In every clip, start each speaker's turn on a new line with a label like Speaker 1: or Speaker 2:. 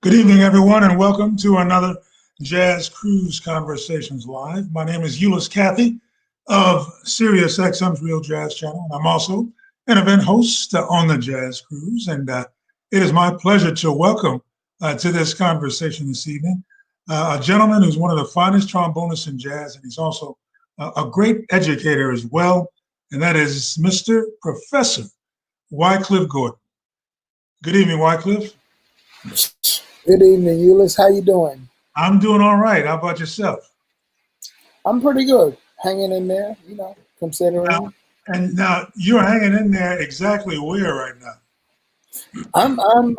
Speaker 1: Good evening, everyone, and welcome to another Jazz Cruise Conversations Live. My name is Eulis Cathey of Sirius XM's Real Jazz Channel, and I'm also an event host on the Jazz Cruise. And it is my pleasure to welcome to this conversation this evening a gentleman who's one of the finest trombonists in jazz, and he's also a great educator as well, and that is Mr. Professor Wycliffe Gordon. Good evening, Wycliffe.
Speaker 2: Good evening, Eulis. How you doing?
Speaker 1: I'm doing all right. How about yourself?
Speaker 2: I'm pretty good. Hanging in there, considering.
Speaker 1: Now you're hanging in there exactly where right now?
Speaker 2: I'm in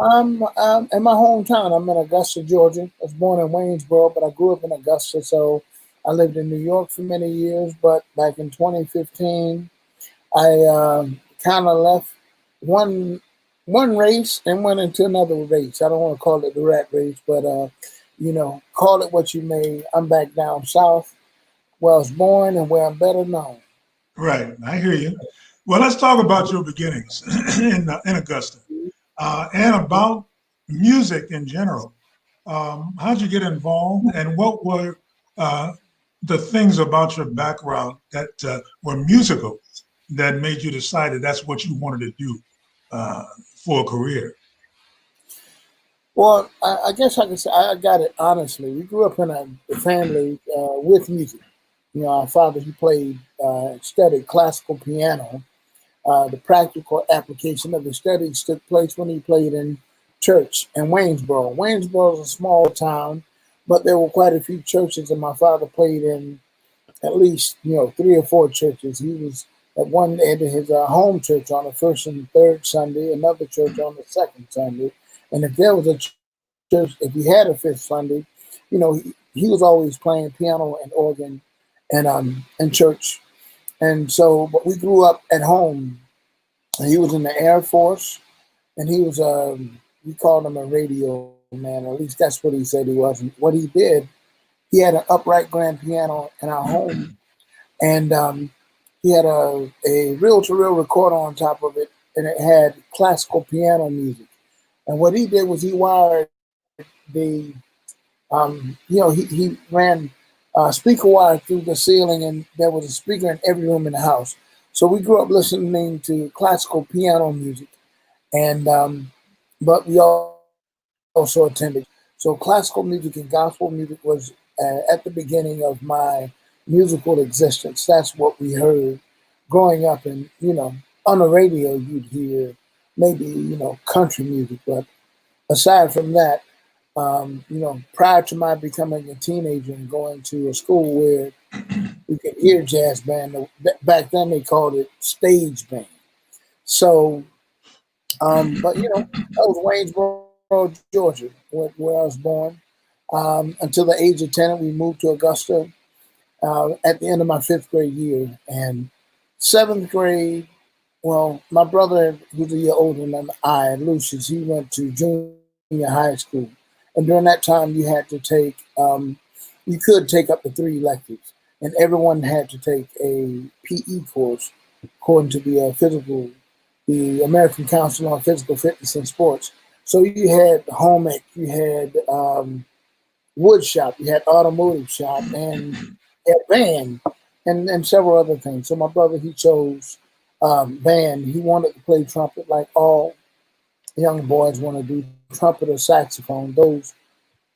Speaker 2: my hometown. I'm in Augusta, Georgia. I was born in Waynesboro, but I grew up in Augusta, so I lived in New York for many years. But back in 2015, I kind of left one race and went into another race. I don't want to call it the rat race, but call it what you may. I'm back down south where I was born and where I'm better known.
Speaker 1: Right, I hear you. Well, let's talk about your beginnings in Augusta and about music in general. How'd you get involved, and what were the things about your background that were musical that made you decide that that's what you wanted to do for a career?
Speaker 2: Well, I guess I can say I got it honestly. We grew up in a family with music. Our father, he studied classical piano. The practical application of the studies took place when he played in church in Waynesboro. Waynesboro is a small town, but there were quite a few churches, and my father played in at least 3 or 4 churches. He was at his home church on the first and third Sunday, another church on the second Sunday, and if there was a church, if he had a fifth Sunday, he was always playing piano and organ and in church. And so, but we grew up at home. He was in the Air Force, and he was we called him a radio man, or at least that's what he said he was. And what he did, he had an upright grand piano in our home, and he had a reel-to-reel recorder on top of it, and it had classical piano music. And what he did was he wired the, he ran speaker wire through the ceiling, and there was a speaker in every room in the house. So we grew up listening to classical piano music, and but we also attended. So classical music and gospel music was at the beginning of my musical existence. That's what we heard growing up, and on the radio you'd hear maybe country music, but aside from that, prior to my becoming a teenager and going to a school where we could hear jazz band, back then they called it stage band. So, but that was Waynesboro, Georgia, where I was born. Until the age of 10, we moved to Augusta at the end of my 5th grade year. And 7th grade, well, my brother, who's a year older than I, Lucius, he went to junior high school. And during that time, you had to take, you could take up to 3 electives, and everyone had to take a PE course according to the American Council on Physical Fitness and Sports. So you had home ec, you had wood shop, you had automotive shop, and you had band, and several other things. So my brother, he chose band. He wanted to play trumpet like all young boys want to do, trumpet or saxophone. Those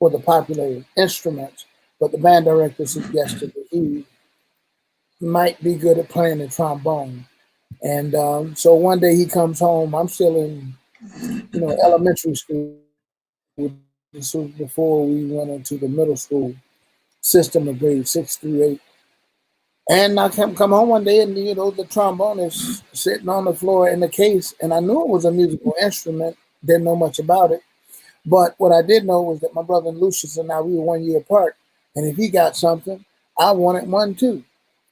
Speaker 2: were the popular instruments, but the band director suggested that he might be good at playing the trombone. And so one day he comes home. I'm still in, elementary school. This was before we went into the middle school system of grades 6 through 8. And I come home one day, and the trombone is sitting on the floor in the case, and I knew it was a musical instrument. Didn't know much about it, but what I did know was that my brother Lucius and I, we were 1 year apart, and if he got something, I wanted one too.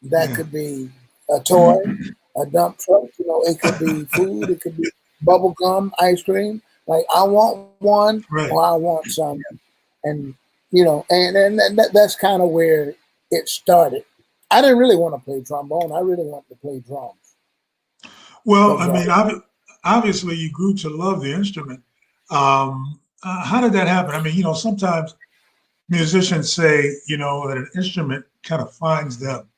Speaker 2: That could be a toy, a dump truck. It could be food, it could be bubble gum, ice cream. Like, I want one, right, or I want some, and that's kind of where it started. I didn't really want to play trombone. I really wanted to play drums.
Speaker 1: Well, I mean, obviously you grew to love the instrument. how did that happen? I mean, sometimes musicians say, that an instrument kind of finds them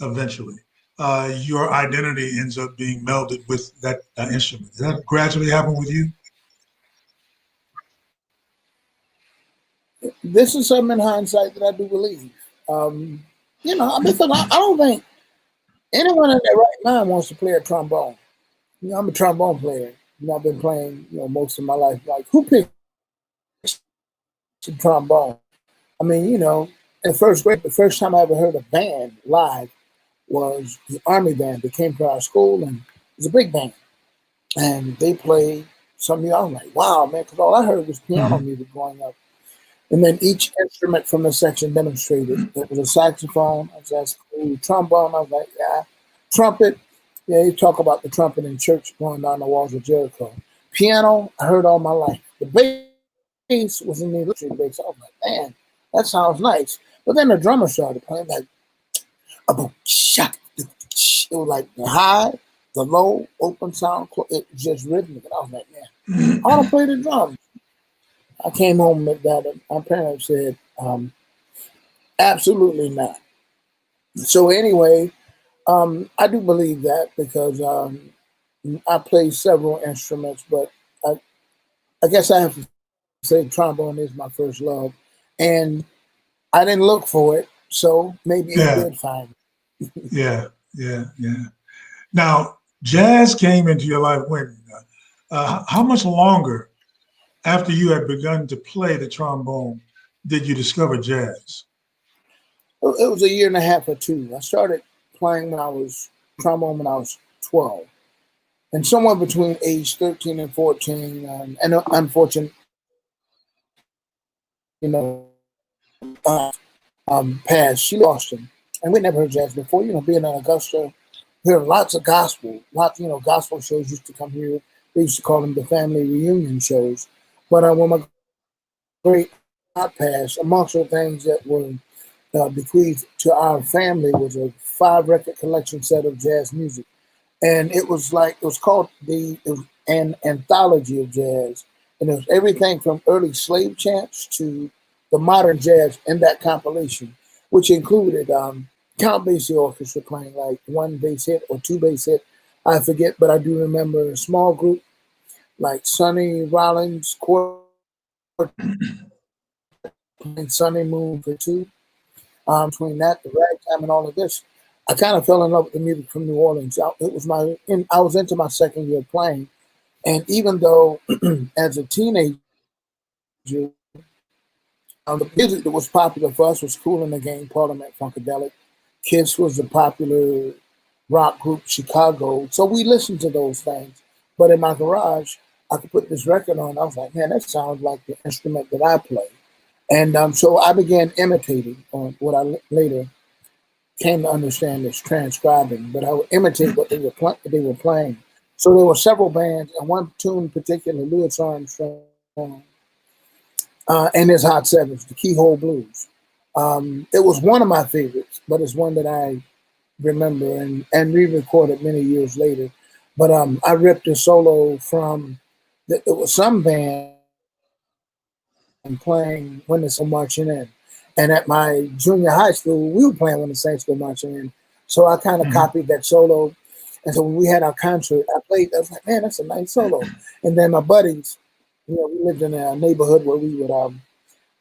Speaker 1: eventually. Your identity ends up being melded with that instrument. Did that gradually happen with you?
Speaker 2: This is something in hindsight that I do believe. Um, because I don't think anyone in their right mind wants to play a trombone. I'm a trombone player. I've been playing, most of my life. Like, who picks the trombone? I mean, in first grade, the first time I ever heard a band live was the Army band that came to our school, and it was a big band. And they played something. I was like, wow, man, because all I heard was piano
Speaker 1: Hmm.
Speaker 2: music growing up. And then each instrument from the section demonstrated. There was a saxophone. I was asking, ooh, trombone. I was like, yeah. Trumpet. Yeah, you talk about the trumpet in church going down the walls of Jericho. Piano, I heard all my life. The bass was in the electric bass. I was like, man, that sounds nice. But then the drummer started playing like, it was like the high, the low, open sound. It was just rhythmic. And I was like, man, I want to play the drums. I came home with that, and my parents said, absolutely not. So anyway, I do believe that because I play several instruments, but I guess I have to say trombone is my first love, and I didn't look for it, so maybe it
Speaker 1: Yeah,
Speaker 2: did find me.
Speaker 1: yeah, yeah. Now, jazz came into your life when? How much longer after you had begun to play the trombone did you discover jazz?
Speaker 2: It was a year and a half or two. I started playing when I was trombone when I was 12. And somewhere between age 13 and 14, and unfortunately, you know, uh, passed. She lost him. And we never heard jazz before. Being in Augusta, we heard lots of gospel. Lots, gospel shows used to come here. They used to call them the family reunion shows. But when my great aunt passed, amongst the things that were bequeathed to our family was a 5 record collection set of jazz music. And it was called it was an anthology of jazz. And it was everything from early slave chants to the modern jazz in that compilation, which included Count Basie Orchestra playing like one bass hit or two bass hit. I forget, but I do remember a small group like Sonny Rollins, Quartet playing Sunny Moon for two. Between that, the ragtime, and all of this, I kind of fell in love with the music from New Orleans. I was into my second year playing, and even though as a teenager, the music that was popular for us was Cool in the Game, Parliament Funkadelic. Kiss was the popular rock group Chicago, so we listened to those things. But in my garage, I could put this record on. I was like, man, that sounds like the instrument that I play. And so I began imitating on what I later came to understand as transcribing, but I would imitate what they were playing. So there were several bands, and one tune in particular, Louis Armstrong, and his Hot Sevens, the Keyhole Blues. It was one of my favorites, but it's one that I remember and re-recorded many years later. But I ripped a solo from it was some band playing When the Saints Go Marching In. And at my junior high school, we were playing When the Saints Go Marching In. So I kind of
Speaker 1: Mhm.
Speaker 2: copied that solo. And so when we had our concert, I played, I was like, man, that's a nice solo. And then my buddies, we lived in a neighborhood where we would,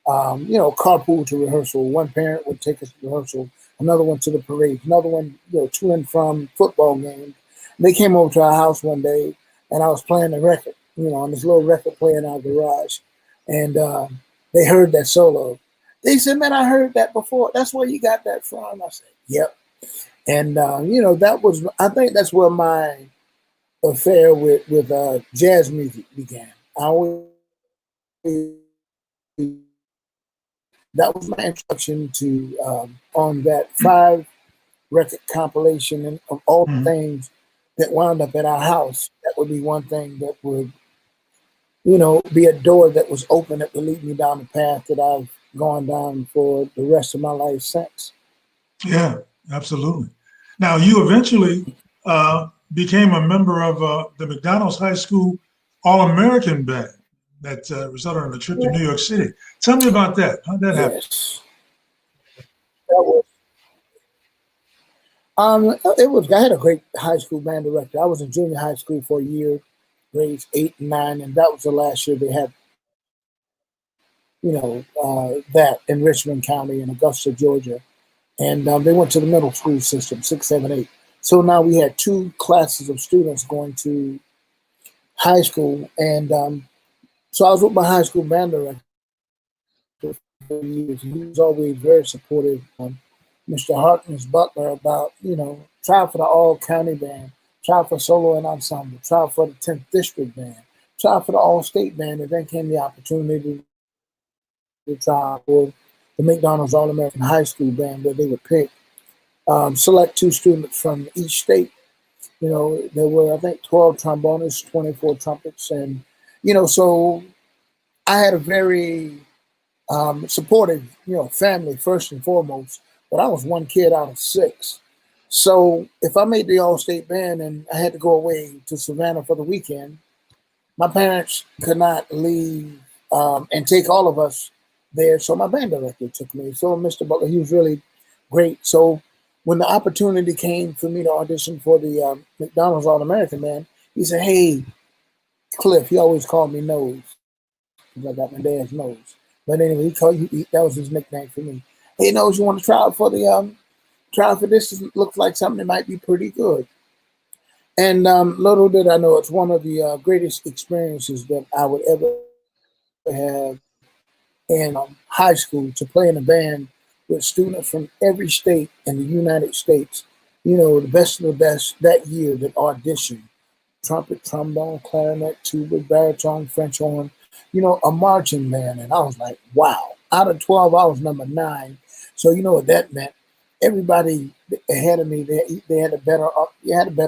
Speaker 2: carpool to rehearsal. One parent would take us to rehearsal, another one to the parade, another one, to and from football games. And they came over to our house one day, and I was playing the record, on this little record player in our garage. And they heard that solo. They said, man, I heard that before. That's where you got that from. I said, yep. And, I think that's where my affair with jazz music began. I always, that was my introduction to on that 5 record compilation and of all the
Speaker 1: Mhm.
Speaker 2: things that wound up at our house. That would be one thing that would, be a door that was open that would lead me down the path that I've gone down for the rest of my life since.
Speaker 1: Yeah, absolutely. Now, you eventually became a member of the McDonald's High School All American Band. that resulted in a trip to New York City. Tell me about that. How'd that happen?
Speaker 2: Yes. That was, I had a great high school band director. I was in junior high school for a year, grades 8 and 9, and that was the last year they had, that in Richmond County in Augusta, Georgia. And they went to the middle school system, 6, 7, 8. So now we had 2 classes of students going to high school. And so I was with my high school band director for years. He was always very supportive. Mr. Harkness Butler about, try for the all-county band, try for solo and ensemble, try for the 10th district band, try for the all-state band. And then came the opportunity to try for the McDonald's All-American High School Band, where they would pick, select 2 students from each state. There were, I think, 12 trombonists, 24 trumpets. And, so I had a very supportive, family first and foremost, but I was one kid out of 6. So if I made the all-state band and I had to go away to Savannah for the weekend, my parents could not leave and take all of us there. So my band director took me. So Mr. Butler, he was really great. So when the opportunity came for me to audition for the McDonald's All-American Band, he said, "Hey, Cliff," he always called me Nose, because I got my dad's nose. But anyway, that was his nickname for me. "Hey, Nose, you want to try out for the try out for this? It looks like something that might be pretty good." And little did I know, it's one of the greatest experiences that I would ever have in high school, to play in a band with students from every state in the United States. The best of the best that year that auditioned: trumpet, trombone, clarinet, tuba, baritone, French horn, a marching band. And I was like, wow. Out of 12, I was number 9. So you know what that meant. Everybody ahead of me, they had a better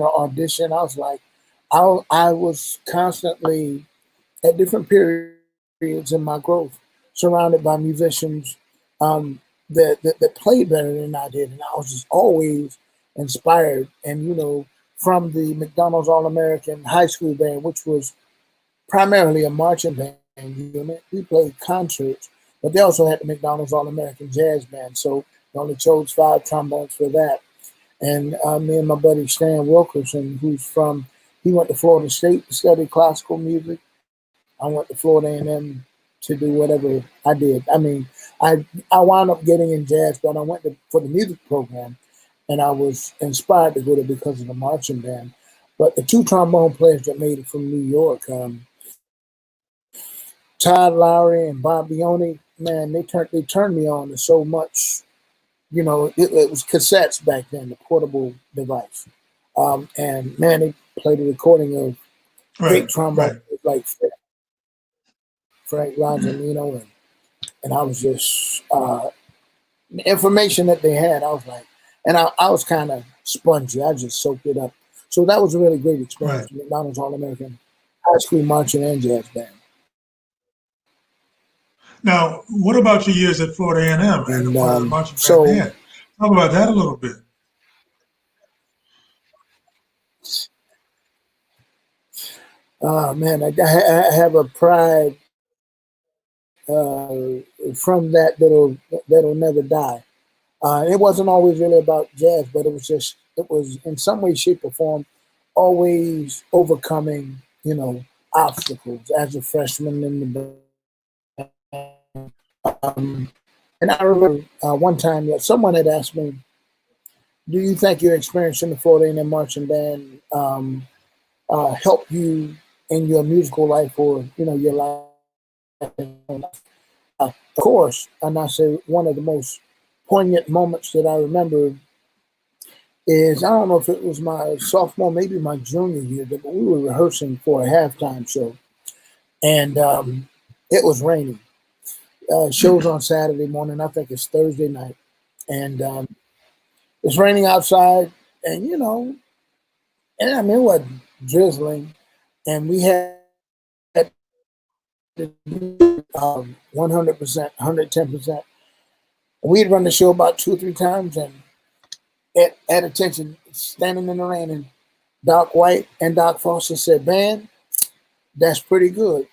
Speaker 2: audition. I was like, I was constantly at different periods in my growth surrounded by musicians that played better than I did. And I was just always inspired. And, from the McDonald's All-American High School Band, which was primarily a marching band unit, we played concerts, but they also had the McDonald's All-American Jazz Band. So they only chose 5 trombones for that. And me and my buddy Stan Wilkerson, he went to Florida State to study classical music. I went to Florida A&M to do whatever I did. I mean, I wound up getting in jazz, but I went for the music program, and I was inspired to go there because of the marching band. But the 2 trombone players that made it from New York, Todd Lowry and Bob Bioni, man, they turned me on to so much. It was cassettes back then, the portable device. And man, they played a recording of great trombone like Frank Lonzolino, and I was just the information that they had. I was like, and I was kind of spongy. I just soaked it up. So that was a really great experience. McDonald's All-American High School Marching and Jazz Band.
Speaker 1: Now, what about your years at Florida A&M and one of the marching band? Talk about that a little bit.
Speaker 2: Man, I have a pride from that'll never die. It wasn't always really about jazz, but it was in some way, shape, or form always overcoming, obstacles as a freshman in the band. And I remember one time that someone had asked me, "Do you think your experience in the Florida A&M marching band helped you in your musical life or your life?" Of course, and I say one of the most poignant moments that I remember is, I don't know if it was my sophomore, maybe my junior year, but we were rehearsing for a halftime show, and it was raining. Show's on Saturday morning. I think it's Thursday night, and it's raining outside, and and I mean, it was drizzling, and we had 100%, 110%. We'd run the show about 2 or 3 times, and at attention, standing in the rain, and Doc White and Doc Foster said, "Man, that's pretty good."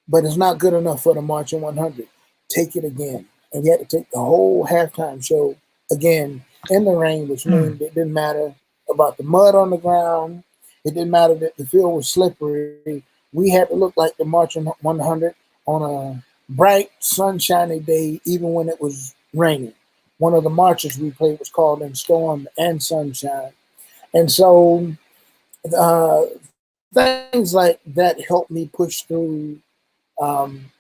Speaker 2: but it's not good enough for the Marching 100. Take it again. And you had to take the whole halftime show again in the rain, which means it didn't matter about the mud on the ground. It didn't matter that the field was slippery. We had to look like the Marching 100 on a bright, sunshiny day, even when it was raining. One of the marches we played was called In Storm and Sunshine. And so uh, things like that helped me push through, um,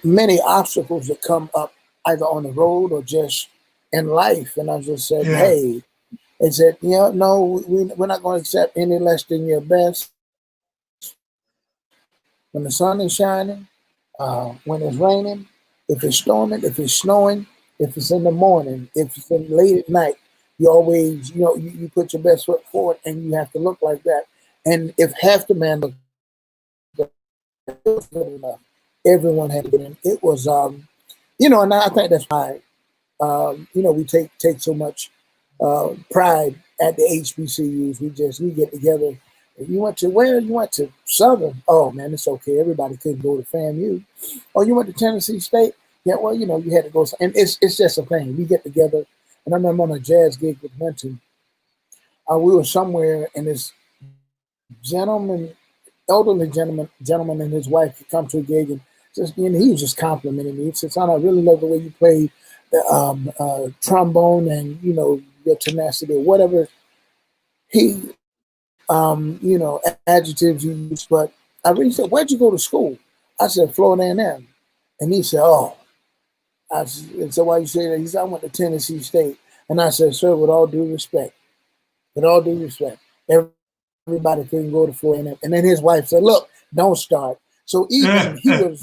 Speaker 2: many obstacles that come up either on the road or just in life. And I just said,
Speaker 1: Yeah.
Speaker 2: hey, I said, no, we're not going to accept any less than your best. When the sun is shining, when it's raining, if it's storming, if it's snowing, if it's in the morning, if it's late at night, you always, you put your best foot forward and you have to look like that. And if half the man looked good enough, everyone had to get in. It was, and I think that's why, we take so much pride at the HBCUs. We get together. You went to where? You went to Southern. Oh man, it's okay. Everybody couldn't go to FAMU. Oh, you went to Tennessee State. Yeah, well, you had to go. And it's just a thing. We get together. And I remember on a jazz gig with Winton, we were somewhere, and this elderly gentleman and his wife had come to a gig, and he was just complimenting me. He said, "Son, I really love the way you played the trombone and your tenacity, or whatever he adjectives he used." But I really said, "Where'd you go to school?" I said, "Florida A&M." And he said, "Oh." I said, "Why you say that?" He said, "I went to Tennessee State." And I said, "Sir, with all due respect, everybody couldn't go to Florida A&M." And then his wife said, "Look, don't start." So even he was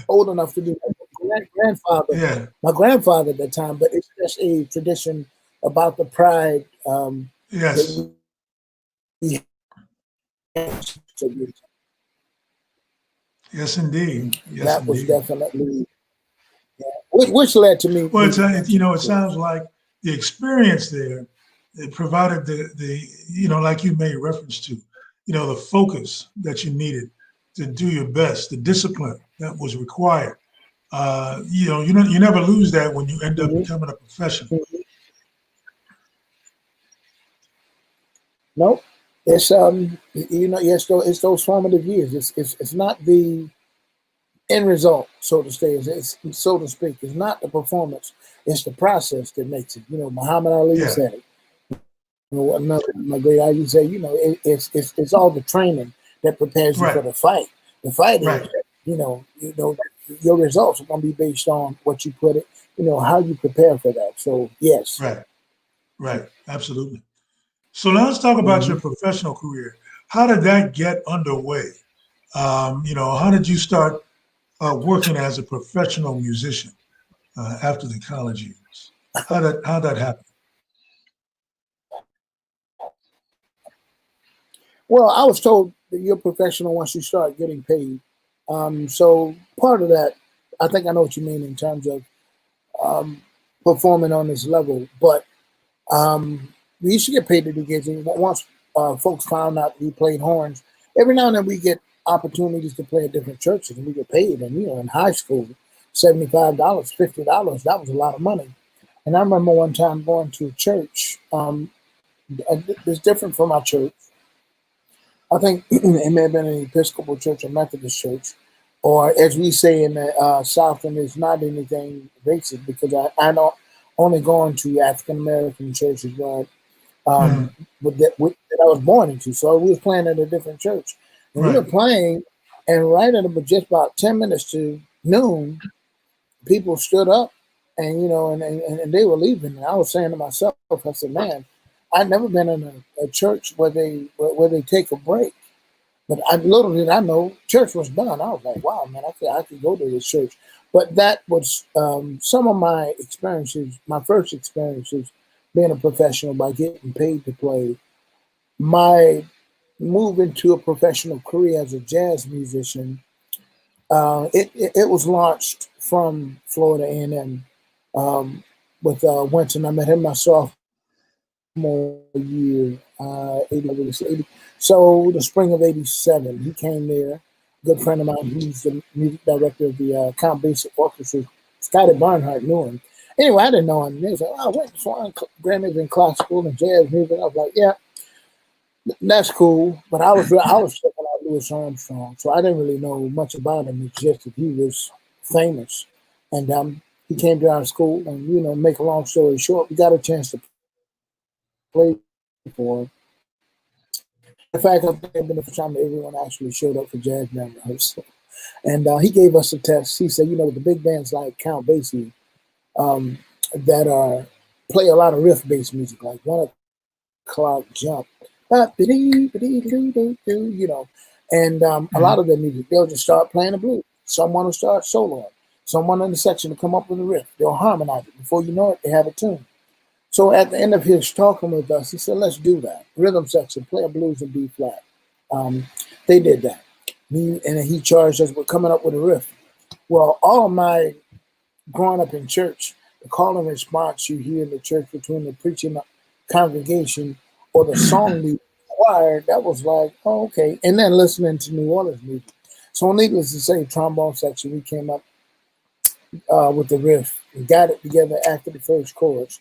Speaker 2: old enough to be my grandfather, my grandfather at the time, but it's just a tradition about the pride
Speaker 1: Yes.
Speaker 2: that we have.
Speaker 1: Yes, indeed. Yes,
Speaker 2: That was
Speaker 1: indeed.
Speaker 2: definitely, which led to me.
Speaker 1: Well, it sounds like the experience there, it provided like you made reference to, the focus that you needed to do your best, the discipline that was required. You never lose that when you end up becoming a professional.
Speaker 2: Nope. It's yes, it's those formative years. It's not the end result, so to say. It's so to speak. It's not the performance. It's the process that makes it. Muhammad Ali said it. My great I used to say, it's all the training that prepares you for the fight. The fight is, your results are going to be based on what you put it, how you prepare for that. So yes.
Speaker 1: Right. Absolutely. So now let's talk about your professional career. How did that get underway? How did you start working as a professional musician after the college years? How that happen?
Speaker 2: Well, I was told that you're professional once you start getting paid. So part of that, I think I know what you mean in terms of performing on this level. But we used to get paid to do gigs. And once folks found out we played horns, every now and then we get opportunities to play at different churches, and we get paid. And in high school, $75, $50, that was a lot of money. And I remember one time going to a church. It's different from our church. I think it may have been an Episcopal church or Methodist church, or as we say in the South, and it's not anything racist, because I don't only going to African American churches that I was born into. So we was playing at a different church, and we were playing, and right at about just about 10 minutes to noon, people stood up, and and they were leaving, and I was saying to myself, I said, "Man, I've never been in a church where they take a break." But little did I know, church was done. I was like, "Wow, man, I could go to this church." But that was some of my experiences, my first experiences being a professional by getting paid to play. My move into a professional career as a jazz musician, it was launched from Florida A&M with Winton. I met him my sophomore year, 80. So the spring of '87, he came there. good friend of mine who's the music director of the Count Basie Orchestra. Scotty Barnhart knew him. Anyway, I didn't know him. He was like, oh, I went to Swan Grammys in classical and jazz music. I was like, yeah, that's cool. But I was checking out Louis Armstrong, so I didn't really know much about him. It's just that he was famous. And he came to our school, and, make a long story short, we got a chance to play for him. In fact, I think it been the first time everyone actually showed up for jazz band rehearsal. And he gave us a test. He said, with the big bands like Count Basie that play a lot of riff-based music, like 1 o'clock jump, and a lot of their music, they'll just start playing the blues. Someone will start soloing. Someone in the section will come up with a riff. They'll harmonize it. Before you know it, they have a tune. So at the end of his talking with us, he said, let's do that. Rhythm section, play a blues in B flat. They did that. And he charged us with coming up with a riff. Well, all of my growing up in church, the call and response you hear in the church between the preaching congregation or the song lead choir, that was like, oh, okay. And then listening to New Orleans music. So needless to say, trombone section, we came up with the riff. We got it together after the first chorus.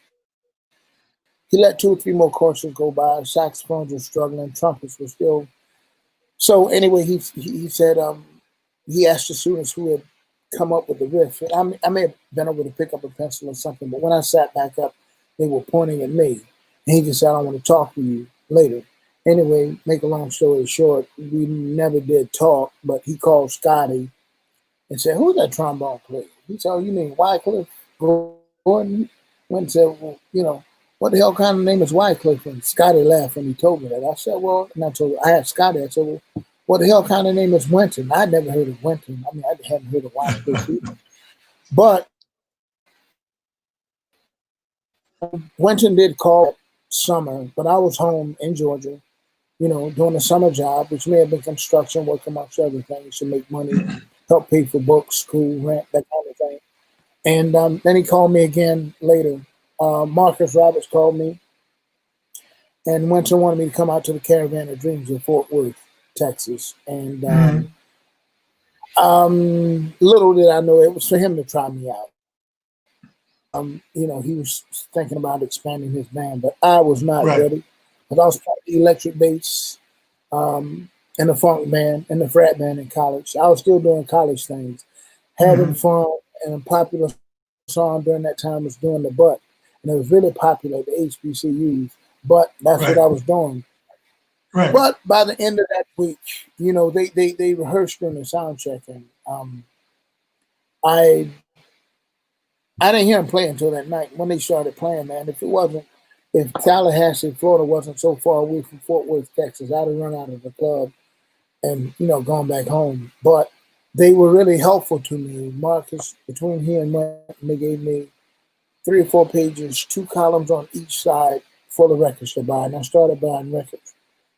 Speaker 2: He let 2 or 3 more choruses go by. Saxophones were struggling. Trumpets were still. So anyway, he said he asked the students who had come up with the riff. And I may have been able to pick up a pencil or something, but when I sat back up, they were pointing at me. And he just said, I want to talk to you later. Anyway, make a long story short, we never did talk, but he called Scotty and said, who's that trombone player? He said, oh, you mean Wycliffe Gordon? Went and said, well, what the hell kind of name is Wycliffe? And Scotty laughed when he told me that. I said, well, and I asked Scotty, I said, well, what the hell kind of name is Winton? I'd never heard of Winton. I mean, I hadn't heard of Wycliffe either. But Winton did call summer, but I was home in Georgia, doing a summer job, which may have been construction work amongst other things to make money, help pay for books, school, rent, that kind of thing. And then he called me again later. Marcus Roberts called me, and Winter wanted me to come out to the Caravan of Dreams in Fort Worth, Texas. And little did I know it was for him to try me out. He was thinking about expanding his band, but I was not ready. Because I was playing electric bass in the funk band, in the frat band in college. I was still doing college things, having fun, and a popular song during that time was Doing the Butt. And it was really popular at the HBCUs, but that's what I was doing.
Speaker 1: Right.
Speaker 2: But by the end of that week, they rehearsed during the sound check, and I didn't hear them play until that night when they started playing, man. If Tallahassee, Florida wasn't so far away from Fort Worth, Texas, I'd have run out of the club and, gone back home. But they were really helpful to me. Marcus, between he and Martin, they gave me 3 or 4 pages, 2 columns on each side for the records to buy. And I started buying records.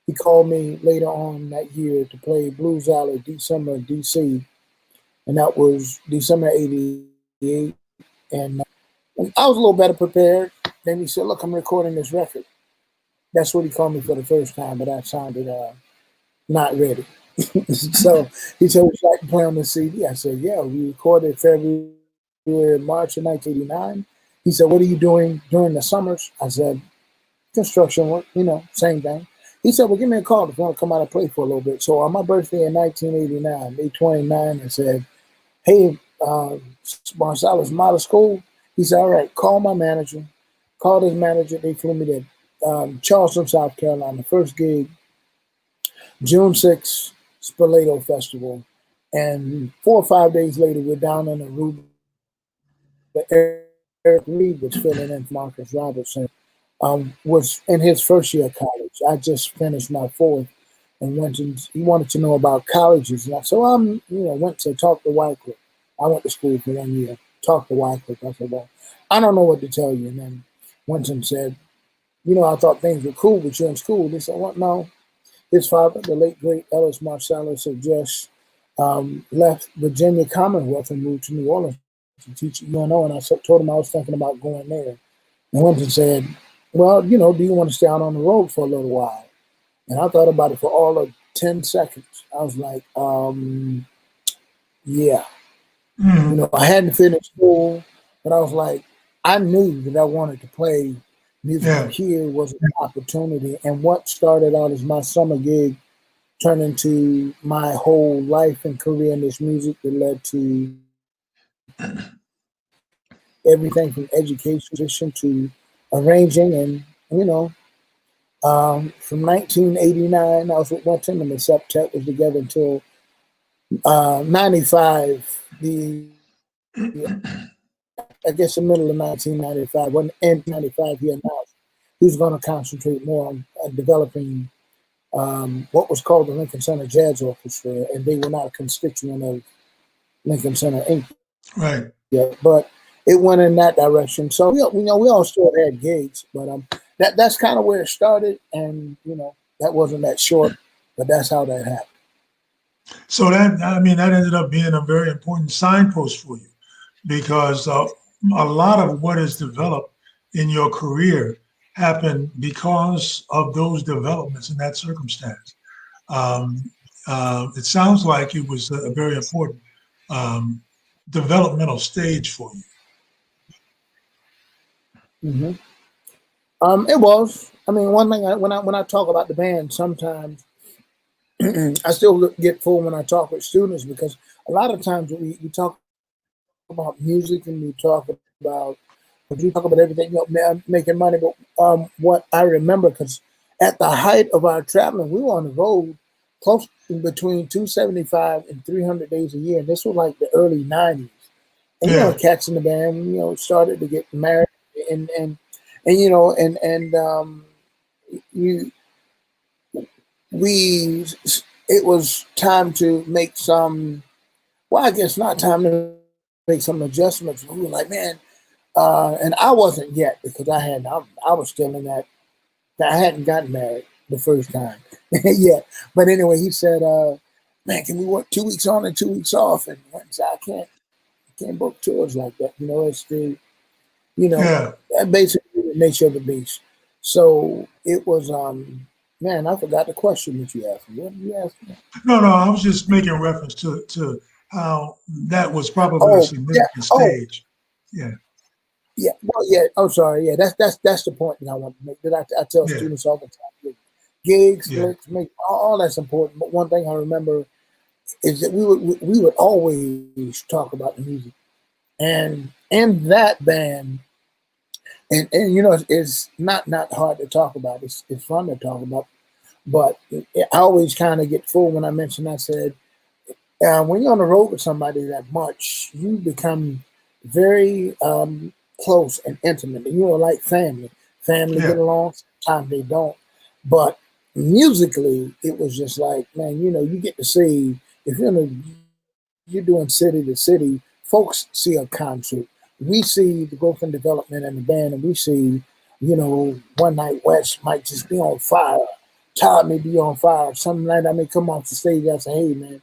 Speaker 2: He called me later on that year to play Blues Alley, December, DC. And that was December 88. And I was a little better prepared. Then he said, look, I'm recording this record. That's what he called me for the first time, but I sounded not ready. So he said, would you like to play on the CD? I said, yeah, we recorded February, March of 1989. He said, what are you doing during the summers? I said, construction work, same thing. He said, well, give me a call if you want to come out and play for a little bit. So on my birthday in 1989, May 29, I said, hey, Marcellus, I'm out of school. He said, all right, call my manager. Called his manager. They flew me to Charleston, South Carolina. First gig, June 6th, Spoleto Festival. And 4 or 5 days later, we're down in Aruba. Eric Reed was filling in for Marcus Robertson. Was in his first year of college. I just finished my 4th and he wanted to know about colleges. And so I went to talk to Wycliffe. I went to school for 1 year, talked to Wycliffe. I said, well, I don't know what to tell you. And then Winton said, I thought things were cool with you in school. He said, well, no. His father, the late, great Ellis Marcellus, had just left Virginia Commonwealth and moved to New Orleans to teach at UNO. And I told him I was thinking about going there. And Winton said, well, do you want to stay out on the road for a little while? And I thought about it for all of 10 seconds. I was like, yeah.
Speaker 1: Hmm.
Speaker 2: I hadn't finished school, but I was like, I knew that I wanted to play music, and
Speaker 1: Yeah.
Speaker 2: here was an opportunity. And what started out as my summer gig turned into my whole life and career in this music that led to everything from education to arranging. And, from 1989, I was with Winton, and the septet was together until 95. I guess the middle of 1995, when in 95 he announced he was going to concentrate more on developing what was called the Lincoln Center Jazz Orchestra, and they were not a constituent of Lincoln Center Inc.
Speaker 1: Right.
Speaker 2: yet, but it went in that direction. So we all still had gigs, but that's kind of where it started, and that wasn't that short, but that's how that happened.
Speaker 1: So that ended up being a very important signpost for you, because a lot of what is developed in your career happened because of those developments in that circumstance. Um, it sounds like it was a very important um, developmental stage for you.
Speaker 2: Mm-hmm. It was. I mean, one thing when I talk about the band, sometimes I still get full when I talk with students, because a lot of times we talk about music and we talk about everything, making money. But what I remember, because at the height of our traveling, we were on the road close in between 275 and 300 days a year. And this was like the early 90s. And
Speaker 1: Yeah.
Speaker 2: cats in the band, started to get married, and you we it was time to make some. Well, I guess not time to make some adjustments. We were like, man, and I wasn't yet, because I was still in that. I hadn't gotten married the first time yet. But anyway, he said, "Man, can we work 2 weeks on and 2 weeks off?" And I said, I can't book tours like that. It's
Speaker 1: Yeah.
Speaker 2: basically the nature of the beast. So it was, man, I forgot the question that you asked me. What did you ask me?
Speaker 1: No, I was just making reference to how that was probably a
Speaker 2: Oh, yeah.
Speaker 1: significant
Speaker 2: Oh,
Speaker 1: stage. Yeah.
Speaker 2: yeah. Well, yeah. I'm sorry. Yeah, that's the point that I want to make. That I tell
Speaker 1: Yeah.
Speaker 2: students all the time. Gigs,
Speaker 1: Yeah.
Speaker 2: licks, make all that's important. But one thing I remember is that we would always talk about the music, and in that band, and it's not hard to talk about. It's fun to talk about, but I always kind of get full when I mention. I said, when you're on the road with somebody that much, you become very close and intimate. You're like family. Family get
Speaker 1: Yeah.
Speaker 2: along. Sometimes they don't, but musically, it was just like, man, you get to see, if you're doing city to city, folks see a concert. We see the growth and development in the band, and we see, one night West might just be on fire. Todd may be on fire. Some night I may come off the stage and say, hey, man,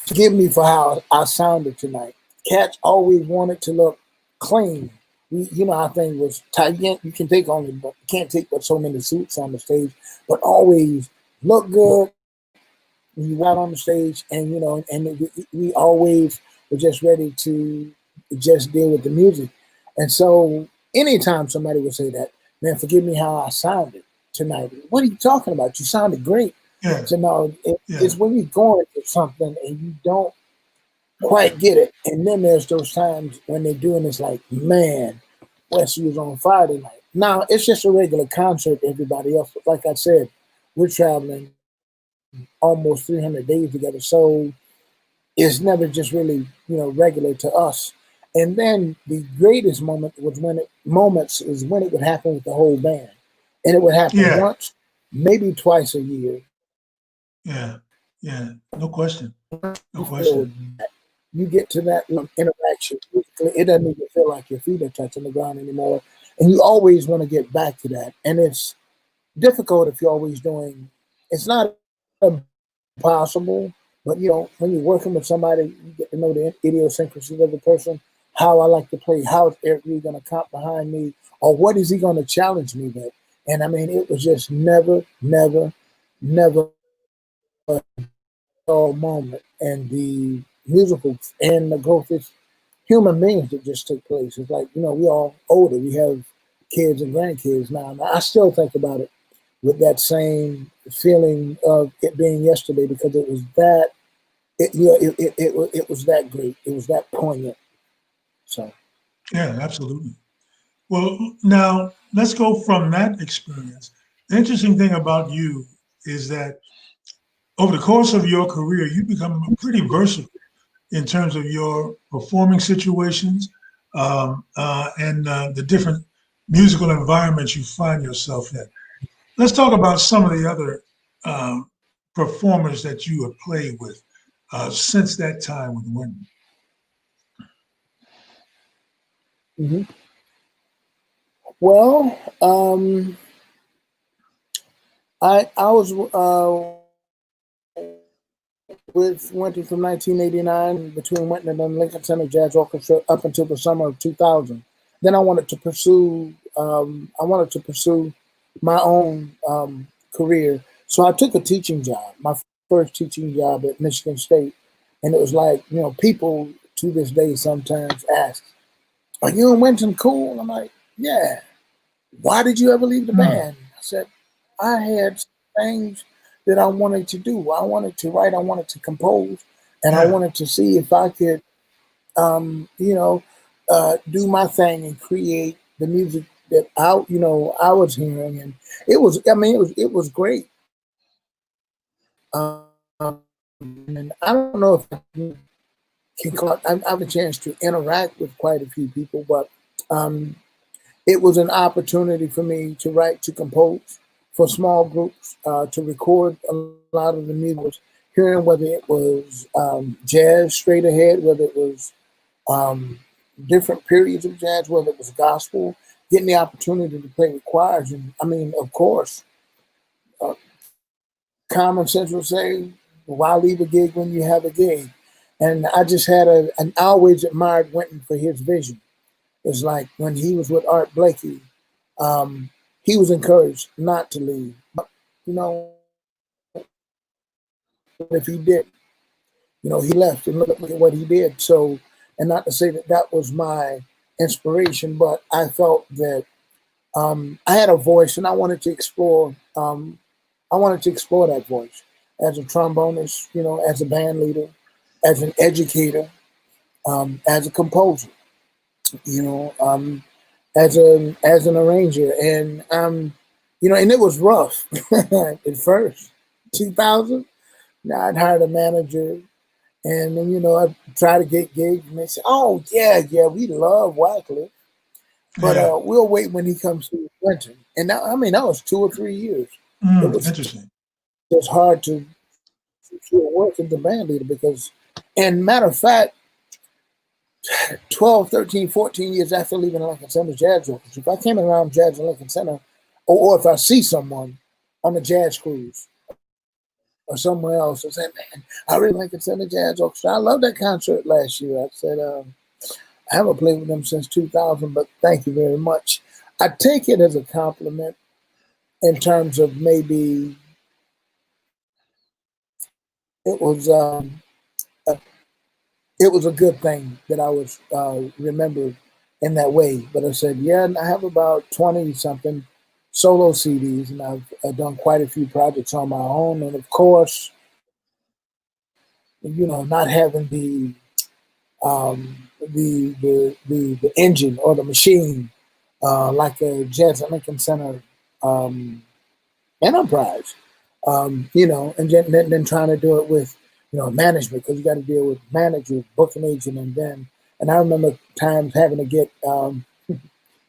Speaker 2: forgive me for how I sounded tonight. Cats always wanted to look clean. Our thing was tight. You can take only, but you can't take but so many suits on the stage, but always look good when you out on the stage. And we always were just ready to just deal with the music. And so anytime somebody would say that, man, forgive me how I sounded tonight. What are you talking about? You sounded great.
Speaker 1: Yeah.
Speaker 2: So no,
Speaker 1: Yeah.
Speaker 2: it's when you're going through something and you don't quite get it. And then there's those times when they're doing this, like, man, Wesley was on fire tonight. Now, it's just a regular concert to everybody else. But like I said, we're traveling almost 300 days together. So it's never just really, regular to us. And then the greatest moment was when it would happen with the whole band. And it would happen
Speaker 1: Yeah.
Speaker 2: once, maybe twice a year.
Speaker 1: Yeah. Yeah. No question. No
Speaker 2: You
Speaker 1: question.
Speaker 2: you get to that interaction. It doesn't even feel like your feet are touching the ground anymore. And you always want to get back to that. And it's difficult if you're always doing, it's not impossible, but when you're working with somebody, you get to know the idiosyncrasies of the person, how I like to play, how is Eric Lee going to comp behind me, or what is he going to challenge me with? And I mean, it was just never a dull moment. And the musical and the growth is human beings that just took place. It's like, we all older. We have kids and grandkids now. And I still think about it with that same feeling of it being yesterday, because it was that it was that great. It was that poignant. So
Speaker 1: Yeah, absolutely. Well, now let's go from that experience. The interesting thing about you is that over the course of your career, you become pretty versatile in terms of your performing situations and the different musical environments you find yourself in. Let's talk about some of the other um, performers that you have played with since that time with Wyndham.
Speaker 2: mhm. Well, I was with Winton from 1989 between Winton and Lincoln Center Jazz Orchestra up until the summer of 2000. Then I wanted to pursue my own career, so I took a teaching job, my first teaching job at Michigan State, and it was like, people to this day sometimes ask, "Are you and Winton cool?" And I'm like, "Yeah." "Why did you ever leave the
Speaker 1: Mm,
Speaker 2: band?" I said, "I had things that I wanted to do. I wanted to write, I wanted to compose, and I
Speaker 1: yeah,
Speaker 2: wanted to see if I could, you know, do my thing and create the music that I was hearing." And it was, I mean, it was great. Um, and I don't know if I I have a chance to interact with quite a few people, but um, it was an opportunity for me to write, to compose for small groups, to record a lot of the music, hearing whether it was jazz straight ahead, whether it was um, different periods of jazz, whether it was gospel, getting the opportunity to play with choirs. And I mean, of course, uh, common sense will say, why leave a gig when you have a gig? And I just had I always admired Winton for his vision. It's like when he was with Art Blakey, um, he was encouraged not to leave. But, you know, if he did, he left, and look at what he did. So, and not to say that that was my inspiration, but I felt that I had a voice, and I wanted to explore. I wanted to explore that voice as a trombonist, as a band leader, as an educator, as a composer, you know, um, as an arranger, and and it was rough at first. 2000, now I'd hired a manager, and then I try to get gigs, and they say, "Oh yeah, we love Wycliffe, but
Speaker 1: yeah.
Speaker 2: we'll wait when he comes to Winton." And that, I mean, that was 2 or 3 years. It was
Speaker 1: Interesting.
Speaker 2: just hard to secure work as the band leader because, and matter of fact, 12, 13, 14 years after leaving Lincoln Center Jazz Orchestra, if I came around Jazz in Lincoln Center, or if I see someone on a jazz cruise or somewhere else, I say, "Man, I really Lincoln Center Jazz Orchestra. I love that concert last year." I said, "I haven't played with them since 2000, but thank you very much." I take it as a compliment in terms of maybe it was a, it was a good thing that I was remembered in that way. But I said, yeah, and I have about 20 something solo CDs, and I've done quite a few projects on my own. And of course, not having the engine or the machine like a Jazz at Lincoln Center um, enterprise, and then trying to do it with, management, because you got to deal with managers, booking agent, and I remember times having to get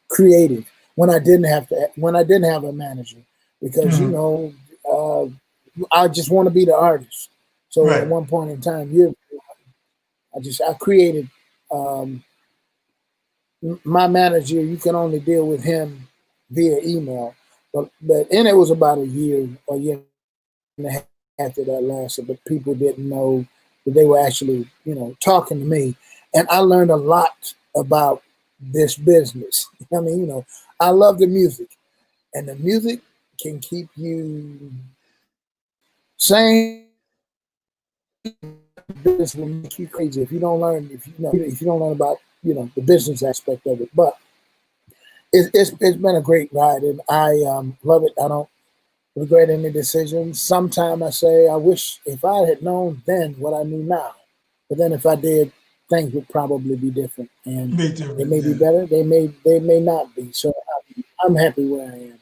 Speaker 2: creative when I didn't have a manager, because
Speaker 1: Mhm.
Speaker 2: uh, I just want to be the artist. So at
Speaker 1: Right.
Speaker 2: one point in time, I created um, my manager. You can only deal with him via email, but and it was about a year and a half after that lasted, but people didn't know that they were actually, talking to me. And I learned a lot about this business. I mean, I love the music, and the music can keep you sane. This will make you crazy if you don't learn. If you don't learn about the business aspect of it. But it's been a great ride, and I love it. I don't regret any decisions. Sometimes I say I wish if I had known then what I knew now. But then if I did, things would probably be different, and they may be better. They may not be. So I'm happy where I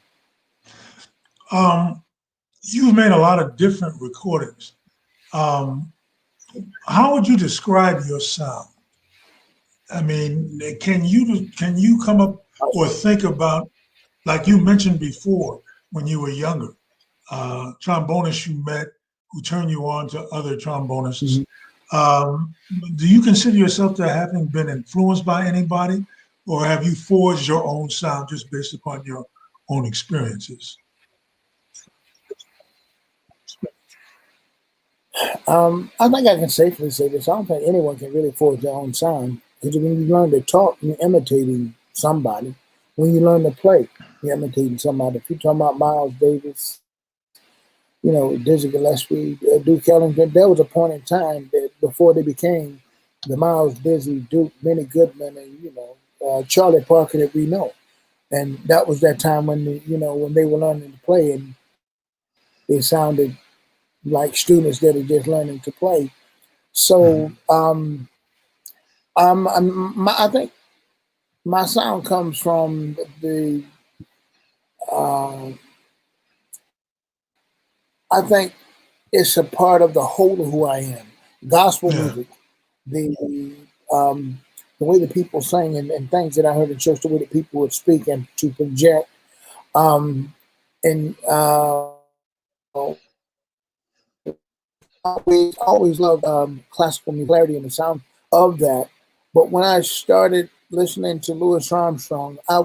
Speaker 1: am. You've made a lot of different recordings. How would you describe your sound? I mean, can you come up or think about, like you mentioned before, when you were younger, trombonists you met who turned you on to other trombonists. Do you consider yourself to having been influenced by anybody, or have you forged your own sound just based upon your own experiences?
Speaker 2: I think I can safely say this. I don't think anyone can really forge their own sound, because when you learn to talk, you're imitating somebody. When you learn to play, you're imitating somebody. If you're talking about Miles Davis, Dizzy Gillespie, Duke Ellington, there was a point in time that before they became the Miles, Dizzy, Duke, Benny Goodman, and Charlie Parker that we know. And that was that time when when they were learning to play, and they sounded like students that are just learning to play. So I think my sound comes from the. I think it's a part of the whole of who I am. Gospel music, the way that people sing, and things that I heard in church, the way that people would speak and to project, and always loved classical music, clarity and the sound of that. But when I started listening to Louis Armstrong, I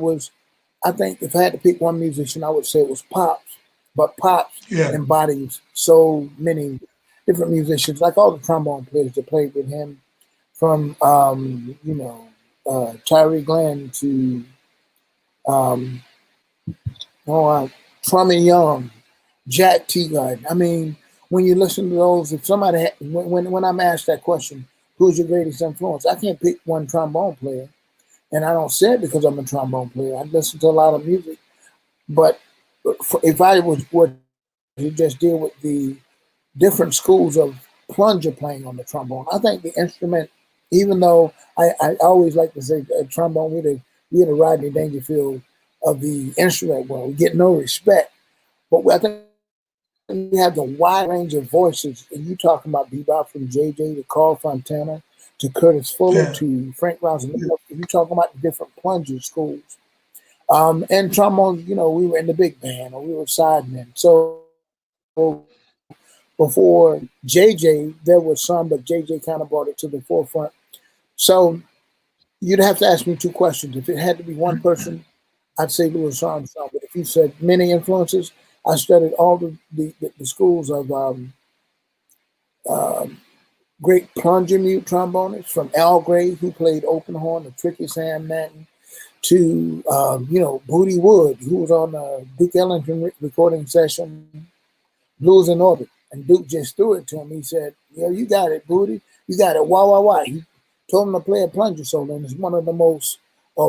Speaker 2: think if I had to pick one musician, I would say it was Pops. But Pops embodies so many different musicians, like all the trombone players that played with him, from Tyree Glenn to Trummy Young, Jack Teagarden. I mean, when you listen to those, if somebody when I'm asked that question, who's your greatest influence? I can't pick one trombone player, and I don't say it because I'm a trombone player. I listen to a lot of music, but if I were to just deal with the different schools of plunger playing on the trombone, I think the instrument, even though I always like to say trombone, we're the Rodney Dangerfield of the instrument world. We get no respect, but I think we have the wide range of voices. And you talking about bebop from JJ to Carl Fontana to Curtis Fuller to Frank Rouse. You talking about the different plunger schools. And trombone, we were in the big band or we were sidemen. So before JJ, there was some, but JJ kind of brought it to the forefront. So you'd have to ask me two questions. If it had to be one person, I'd say Louis Armstrong. But if you said many influences, I studied all the schools of great plunger mute trombonists, from Al Gray, who played open horn, to Tricky Sam Manton, to Booty Wood, who was on the Duke Ellington recording session, Blues in Orbit. And Duke just threw it to him. He said, you got it, Booty. You got it. Wah, wah, wah. He told him to play a plunger solo, and it's one of the most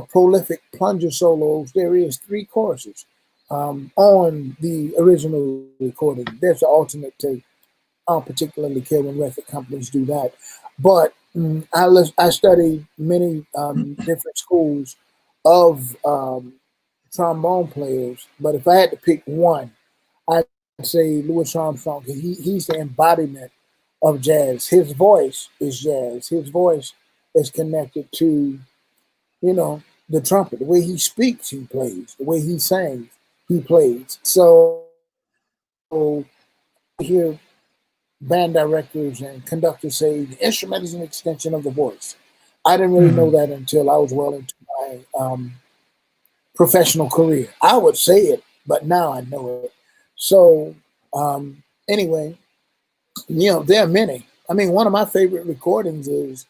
Speaker 2: prolific plunger solos there is. 3 choruses on the original recording. There's the alternate tape. I don't particularly care when record companies do that. But I studied many different schools of trombone players. But if I had to pick one, I'd say Louis Armstrong. He's the embodiment of jazz. His voice is jazz. His voice is connected to, the trumpet. The way he speaks, he plays. The way he sings, he plays. So I hear band directors and conductors say the instrument is an extension of the voice. I didn't really know that until I was well into my professional career. I would say it, but now I know it. So anyway, there are many. I mean, one of my favorite recordings is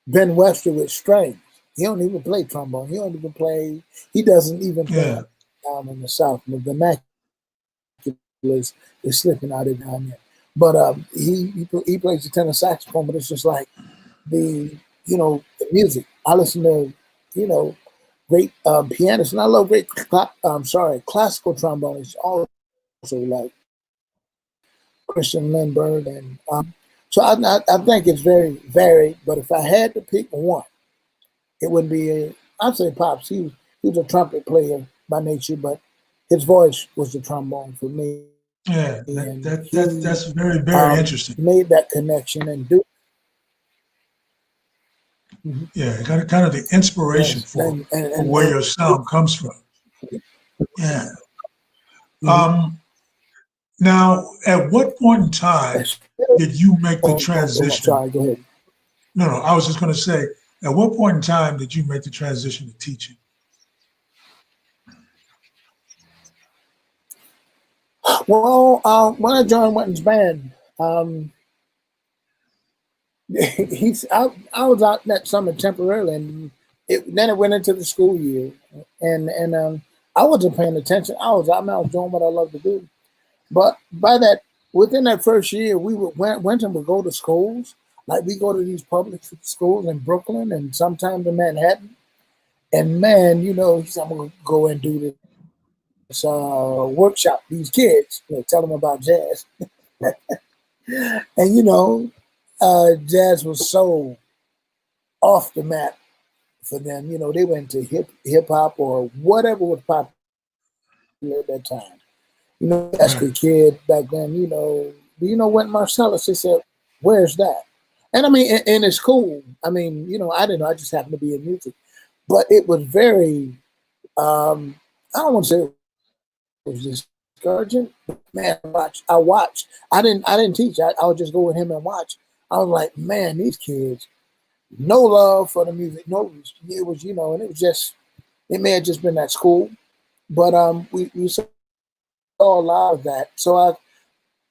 Speaker 2: Ben Webster with strings. He don't even play trombone. He doesn't even play down in the South. The vernacular is slipping out of down there. But he plays the tenor saxophone, but it's just like the the music. I listen to great pianists, and I love great classical trombonists also, like Christian Lindbergh, and so I think it's very varied. But if I had to pick one, it would be I'd say Pops. He was a trumpet player by nature, but his voice was the trombone for me.
Speaker 1: Yeah,
Speaker 2: And
Speaker 1: that's very, very interesting.
Speaker 2: made that connection and do.
Speaker 1: Yeah, kind of the inspiration
Speaker 2: Yes,
Speaker 1: for
Speaker 2: and
Speaker 1: where your sound comes from. Yeah.
Speaker 2: mhm.
Speaker 1: Now, at what point in time
Speaker 2: Yes.
Speaker 1: did you make the transition?
Speaker 2: Sorry, go ahead.
Speaker 1: No, I was just going to say, at what point in time did you make the transition to teaching?
Speaker 2: Well, when I joined Wetton's band, I was out that summer temporarily, and then it went into the school year, and I wasn't paying attention. I was doing what I love to do, but within that first year, we went and would go to schools. Like we go to these public schools in Brooklyn and sometimes in Manhattan. And man, he said, I'm gonna go and do this workshop. These kids, tell them about jazz, and jazz was so off the map for them. They went to hip hop or whatever was popular at that time. That's
Speaker 1: Right.
Speaker 2: the kid back then. Do you know Wynton Marsalis? They said, "Where's that?" And I mean, and it's cool. I mean, I didn't know. I just happened to be in music, but it was very. I don't want to say it was discouraging. Man, I watched. I didn't teach. I would just go with him and watch. I was like, man, these kids, no love for the music. No, it was and it was just. It may have just been at school, but we saw a lot of that. So I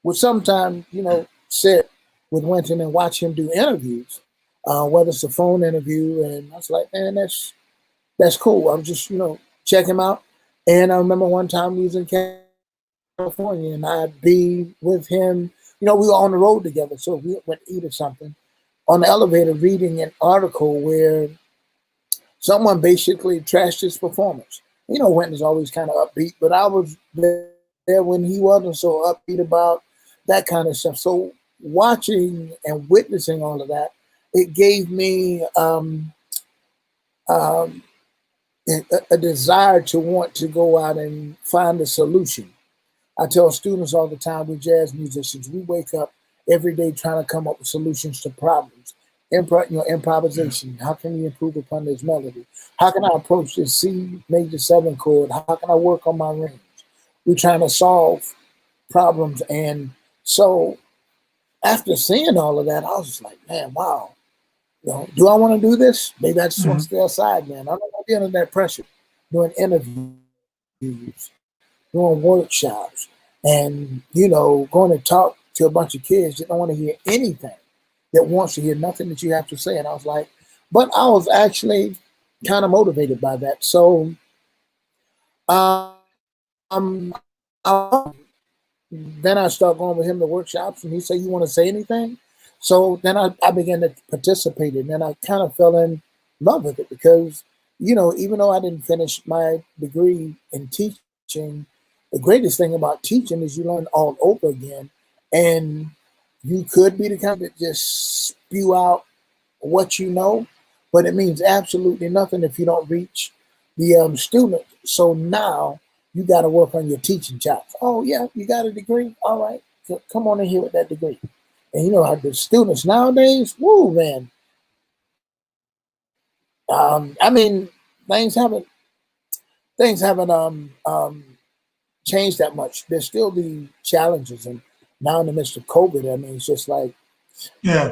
Speaker 2: would sometimes sit with Wynton and watch him do interviews, whether it's a phone interview, and I was like, man, that's cool. I'm just check him out. And I remember one time we was in California, and I'd be with him. We were on the road together, so we went to eat or something. On the elevator, reading an article where someone basically trashed his performance. Wynton's always kind of upbeat, but I was there when he wasn't so upbeat about that kind of stuff. So watching and witnessing all of that, it gave me a desire to want to go out and find a solution. I tell students all the time, we're jazz musicians, we wake up every day trying to come up with solutions to problems. Improvisation. How can we improve upon this melody? How can I approach this C major 7 chord? How can I work on my range? We're trying to solve problems. And so after seeing all of that, I was just like, man, wow. Do I want to do this? Maybe I just want to stay outside, man. I don't want to be under that pressure. Doing interviews, doing workshops, and going to talk to a bunch of kids that don't want to hear anything, that wants to hear nothing that you have to say. And I was like, but I was actually kind of motivated by that. So um, then I start going with him to workshops, and he said, "You want to say anything?" So then I began to participate, and then I kind of fell in love with it because, even though I didn't finish my degree in teaching, the greatest thing about teaching is you learn all over again, and you could be the kind that just spew out what you know, but it means absolutely nothing if you don't reach the student. So now you got to work on your teaching chops. Oh yeah, you got a degree. All right, come on in here with that degree. And how the students nowadays, woo man. I mean, things haven't things haven't changed that much. There's still the challenges, and now in the midst of COVID, I mean, it's just like
Speaker 1: Yeah.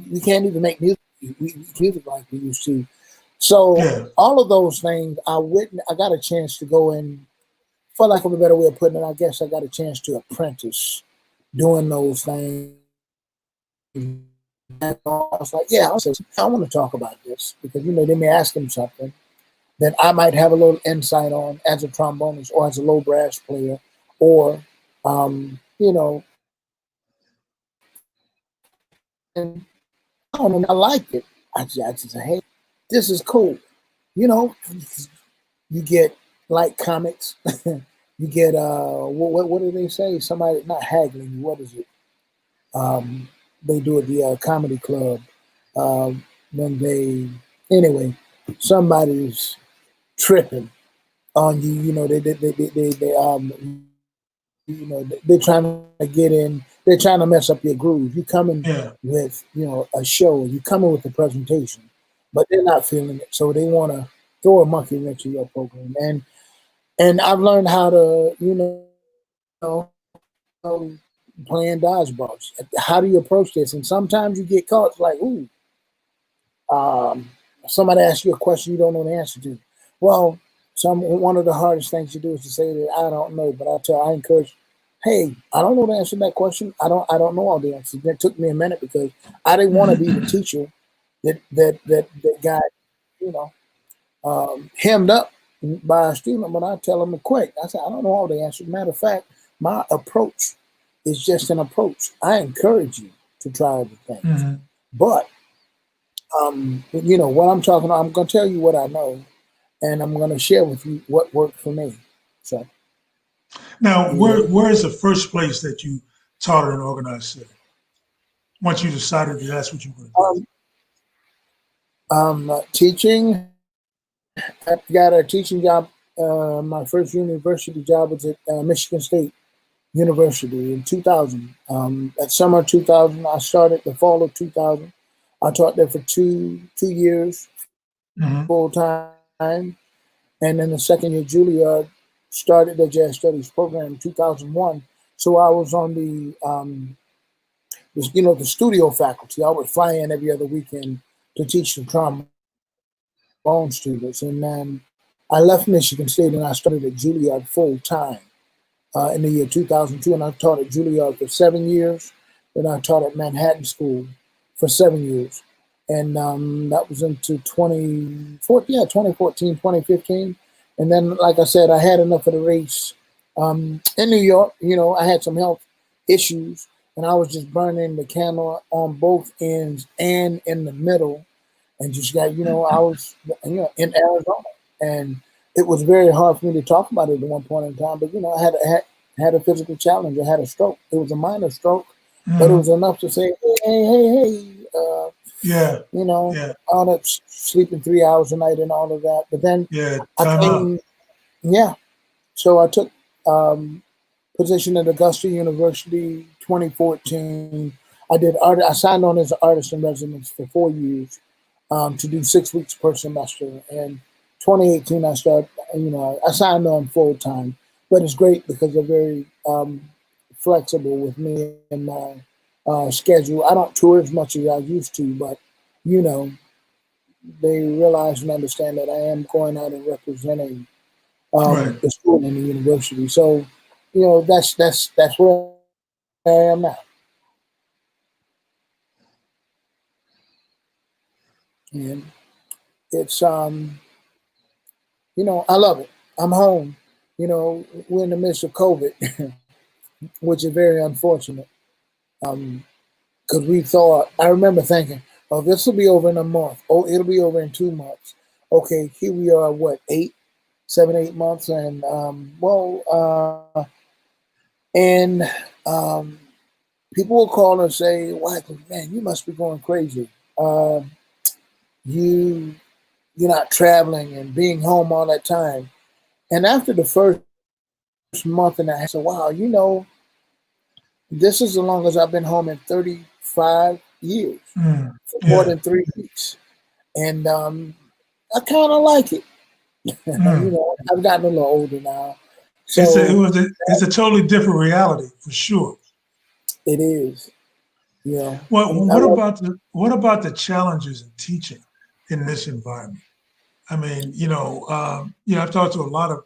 Speaker 2: we can't even make music like we used to. So
Speaker 1: Yeah.
Speaker 2: all of those things, I got a chance to go in, for lack of a better way of putting it, I guess I got a chance to apprentice doing those things. And I was like, I want to talk about this because they may ask him something, that I might have a little insight on as a trombonist or as a low brass player, or you know, and I don't know, I like it. I just say, hey, this is cool. You know, you get like comics. You get what do they say? Somebody not haggling. What is it? They do at the comedy club when they anyway. Somebody's tripping on you. You know you know they're trying to get in. They're trying to mess up your groove. You coming
Speaker 1: Yeah.
Speaker 2: with a show. You coming with a presentation, but they're not feeling it, so they want to throw a monkey wrench in your program. And I've learned how to know playing dodgeballs. How do you approach this? And sometimes you get caught. It's like, ooh, somebody asks you a question you don't know the answer to. Well, one of the hardest things to do is to say that I don't know. But I encourage, hey, I don't know the answer to that question. I don't know all the answers. It took me a minute because I didn't want to be the teacher that got hemmed up by a student. But I tell them quick. I said I don't know all the answers. Matter of fact, my approach is just an approach. I encourage you to try other things,
Speaker 1: Mm-hmm.
Speaker 2: but what I'm talking about. I'm going to tell you what I know, and I'm going to share with you what worked for me. So
Speaker 1: Now, where is the first place that you taught in an organized setting? Once you decided that that's what you were going to do.
Speaker 2: Teaching. I got a teaching job. My first university job was at Michigan State University in 2000. At summer 2000, I started the fall of 2000. I taught there for two years
Speaker 1: Mm-hmm.
Speaker 2: full time, and then the second year, Juilliard started the jazz studies program in 2001. So I was on the studio faculty. I would fly in every other weekend to teach the trombone students, and then I left Michigan State and I started at Juilliard full time. In the year 2002, and I taught at Juilliard for 7 years. Then I taught at Manhattan School for 7 years. And that was into 2014, 2015. And then, like I said, I had enough of the race. In New York, I had some health issues, and I was just burning the candle on both ends and in the middle. And just got, I was, in Arizona. And it was very hard for me to talk about it at one point in time, but I had a physical challenge. I had a stroke. It was a minor stroke, but it was enough to say, hey. All that sleeping 3 hours a night and all of that. But then I came, So I took position at Augusta University 2014. I signed on as an artist in residence for 4 years to do 6 weeks per semester. And 2018, I signed on full time, but it's great because they're very flexible with me and my schedule. I don't tour as much as I used to, but they realize and understand that I am going out and representing the school and the university. So, that's where I am now. And it's I love it. I'm home. We're in the midst of COVID, which is very unfortunate. Because I remember thinking, oh, this will be over in a month. Oh, it'll be over in 2 months. Okay, here we are, 7, 8 months. And, people will call and say, Wycliffe, man, you must be going crazy. You're not traveling and being home all that time. And after the first month and a half, I said, wow, this is as long as I've been home in 35 years, for more than 3 weeks. And I kind of like it. I've gotten a little older now. So
Speaker 1: it's a totally different reality for sure.
Speaker 2: It is.
Speaker 1: Well, what about the challenges in teaching in this environment? I mean, I've talked to a lot of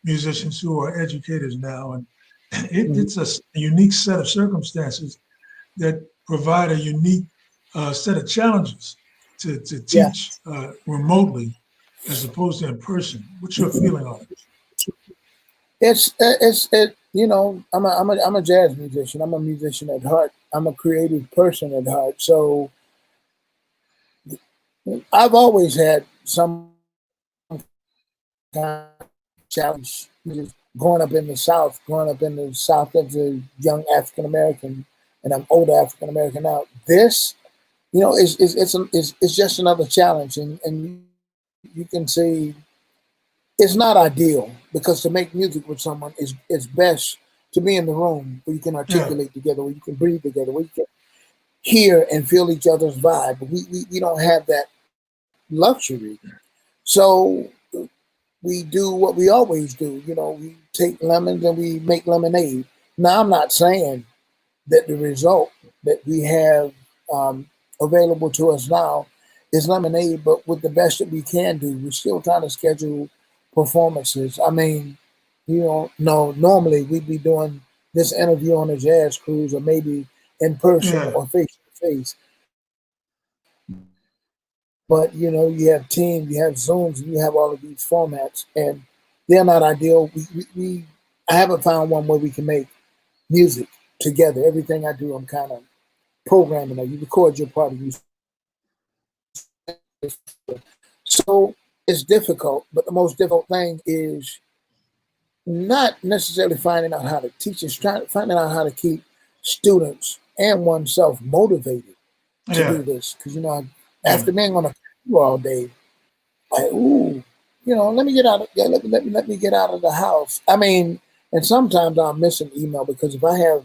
Speaker 1: musicians who are educators now, and it's a unique set of circumstances that provide a unique set of challenges to teach remotely as opposed to in person. What's your feeling on it?
Speaker 2: You know, I'm a jazz musician. I'm a musician at heart. I'm a creative person at heart. So I've always had some kind of challenge. Growing up in the South, as a young African American, and I'm older African American now. This, you know, it's just another challenge, and you can see it's not ideal, because to make music with someone is best to be in the room where you can
Speaker 1: Yeah,
Speaker 2: articulate together, where you can breathe together, where you can hear and feel each other's vibe. We don't have that luxury. So we do what we always do. You know, we take lemons and we make lemonade. Now, I'm not saying that the result that we have available to us now is lemonade, but with the best that we can do, we're still trying to schedule performances. I mean, you know, no, normally we'd be doing this interview on a jazz cruise, or maybe in person
Speaker 1: yeah,
Speaker 2: or face to face. But you know, you have Teams, you have Zooms, and you have all of these formats, and they're not ideal. I haven't found one where we can make music together. Everything I do, I'm kind of programming. You record your part, you. So it's difficult, but the most difficult thing is not necessarily finding out how to teach. It's finding out how to keep students and oneself motivated to
Speaker 1: yeah,
Speaker 2: do this. Because, you know,
Speaker 1: yeah,
Speaker 2: after being on a computer all day, like, ooh, you know, let me get out of, yeah, let me get out of the house. I mean, and sometimes I'll miss an email, because if I have